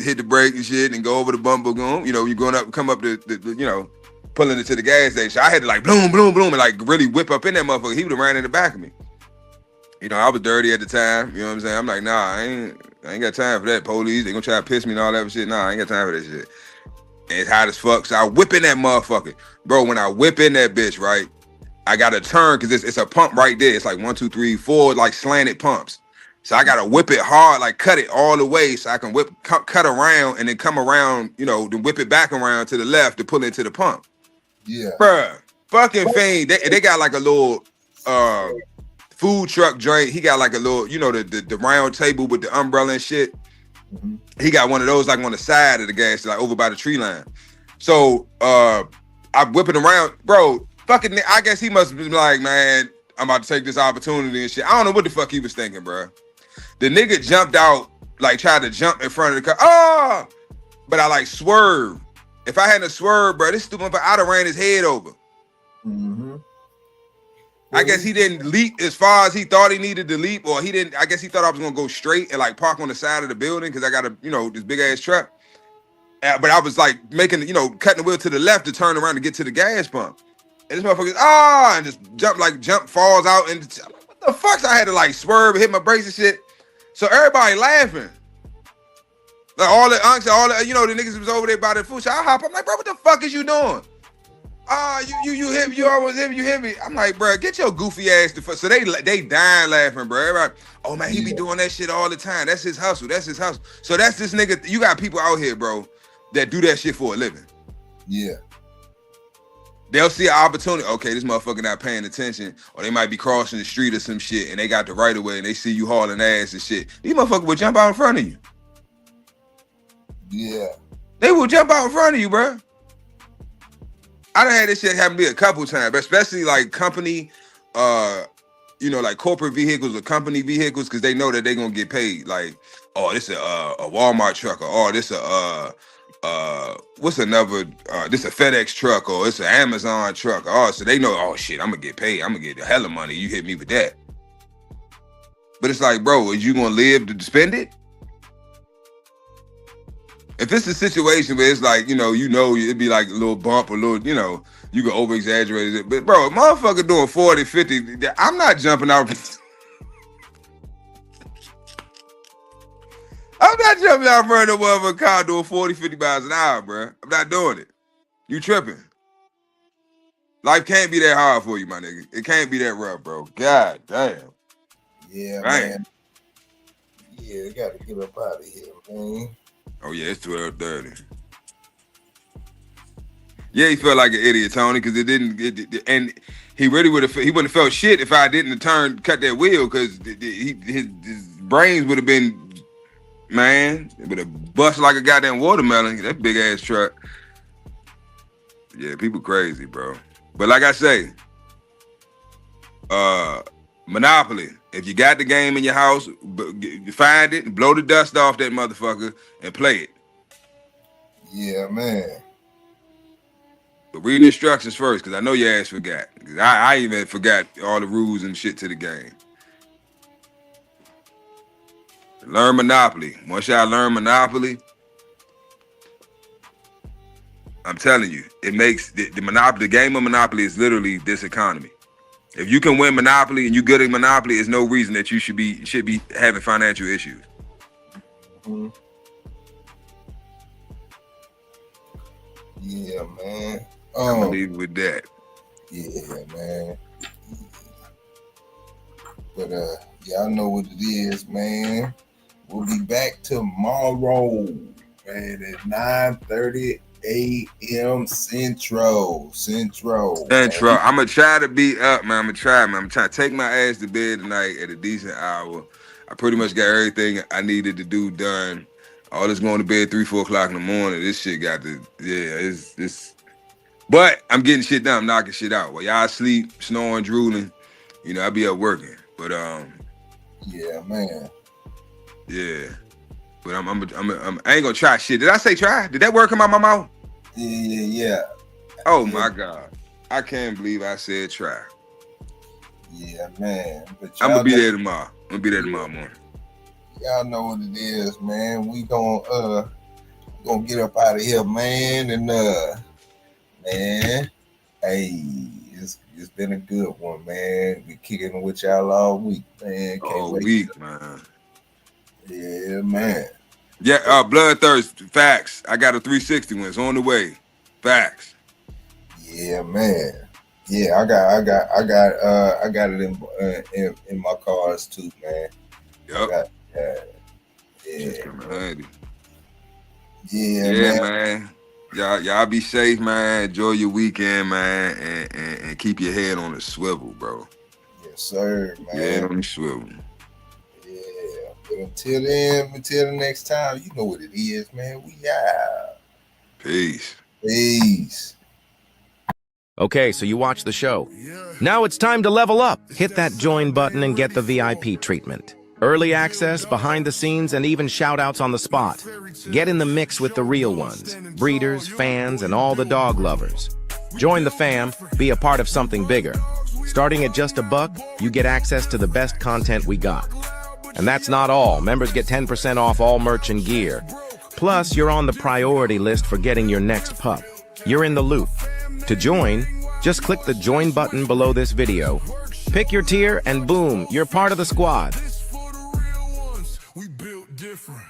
hit the brake and shit and go over the bump bagoon, you're going up, come up the pulling it to the gas station. I had to like boom, boom, boom, and like really whip up in that motherfucker. He would have ran in the back of me. I was dirty at the time. You know what I'm saying? I'm like, nah, I ain't got time for that. Police, they gonna try to piss me and all that shit. Nah, I ain't got time for that shit. And it's hot as fuck. So I whip in that motherfucker. Bro, when I whip in that bitch, right, I gotta turn because it's a pump right there. It's like 1, 2, 3, 4, like slanted pumps. So I gotta whip it hard, like cut it all the way so I can cut around and then come around, then whip it back around to the left to pull into the pump. Yeah, bruh, fucking fiend. They got like a little food truck joint. He got like a little, the round table with the umbrella and shit. Mm-hmm. He got one of those like on the side of the gas, like over by the tree line. So I'm whipping around, bro. Fucking, I guess he must be like, man, I'm about to take this opportunity and shit. I don't know what the fuck he was thinking, bro. The nigga jumped out, like tried to jump in front of the car. But I like swerved. If I hadn't swerved, bro, this stupid, I'd have ran his head over. Mm-hmm. I guess he didn't leap as far as he thought he needed to leap, or he didn't. I guess he thought I was gonna go straight and like park on the side of the building because I got this big ass truck. But I was like making, cutting the wheel to the left to turn around to get to the gas pump. And this motherfucker, and just jump, falls out, and what the fuck? So I had to like swerve, hit my brakes and shit. So everybody laughing. Like all the unks, the niggas was over there by the food. So I hop. I'm like, bro, what the fuck is you doing? You hit me. You almost hit me. You hit me. I'm like, bro, get your goofy ass to fuck. So they dying laughing, bro. Everybody, oh man, he be doing that shit all the time. That's his hustle. So that's this nigga. You got people out here, bro, that do that shit for a living. Yeah. They'll see an opportunity. Okay, this motherfucker not paying attention, or they might be crossing the street or some shit, and they got the right of way, and they see you hauling ass and shit. These motherfuckers will jump out in front of you. Yeah. They will jump out in front of you, bro. I done had this shit happen to me a couple times, but especially like company, like corporate vehicles or company vehicles, because they know that they're gonna get paid. Like, oh, this is a Walmart truck, or oh, this what's another? This a FedEx truck, or it's an Amazon truck. Oh, so they know. Oh shit, I'm gonna get paid. I'm gonna get a hell of money. You hit me with that. But it's like, bro, is you gonna live to spend it? if it's a situation where it's like, it'd be like a little bump, a little, you can over exaggerate it. But bro, a motherfucker doing 40, 50, I'm not jumping out. I'm not jumping out in front of a car doing 40, 50 miles an hour, bro. I'm not doing it. You tripping. Life can't be that hard for you, my nigga. It can't be that rough, bro. God damn. Yeah, man. Yeah, gotta get up out of here, man. Oh yeah, it's 12:30. Yeah, he felt like an idiot, Tony, because and he really wouldn't have felt shit if I didn't cut that wheel, because his brains would have been, man, it would have bust like a goddamn watermelon. That big ass truck. Yeah, people crazy, bro. But like I say, Monopoly. If you got the game in your house, find it and blow the dust off that motherfucker and play it. Yeah, man. But read the instructions first, because I know your ass forgot. I even forgot all the rules and shit to the game. Learn Monopoly. Once y'all learn Monopoly, I'm telling you, it makes the Monopoly. The game of Monopoly is literally this economy. If you can win Monopoly and you good at Monopoly, there's no reason that you should be having financial issues. Mm-hmm. Yeah, man. I'm gonna leave it with that. Yeah, man. But y'all know what it is, man. We'll be back tomorrow, man, at 9:30 a.m. Central. I'm gonna try to be up, man. I'm trying to take my ass to bed tonight at a decent hour. I pretty much got everything I needed to do done. All this going to bed 3, 4 o'clock in the morning. This shit got to, it's. But I'm getting shit done. I'm knocking shit out. While y'all sleep, snoring, drooling, I be up working. But yeah, man. Yeah. But I ain't gonna try shit. Did I say try? Did that word come out my mouth? Yeah. Oh my God. I can't believe I said try. Yeah, man. But I'm gonna be there tomorrow. Morning. Y'all know what it is, man. We gonna get up out of here, man. And man, hey, it's been a good one, man. We kicking it with y'all all week, man. All week, man. Yeah, man. Yeah, Bloodthirst, facts. I got a 360 one. It's on the way. Facts. Yeah, man. Yeah, I got it in my cars too, man. Yep. Yeah, man. Y'all be safe, man. Enjoy your weekend, man, and keep your head on the swivel, bro. Yes, sir, man. Head on the swivel. Yeah, but until the next time, you know what it is, man. We out. Peace. Okay, so you watch the show. Now it's time to level up. Hit that join button and get the VIP treatment. Early access, behind the scenes, and even shout-outs on the spot. Get in the mix with the real ones, breeders, fans, and all the dog lovers. Join the fam, be a part of something bigger. Starting at just $1, you get access to the best content we got. And that's not all. Members get 10% off all merch and gear. Plus, you're on the priority list for getting your next pup. You're in the loop. To join, just click the join button below this video. Pick your tier and boom, you're part of the squad. We built different.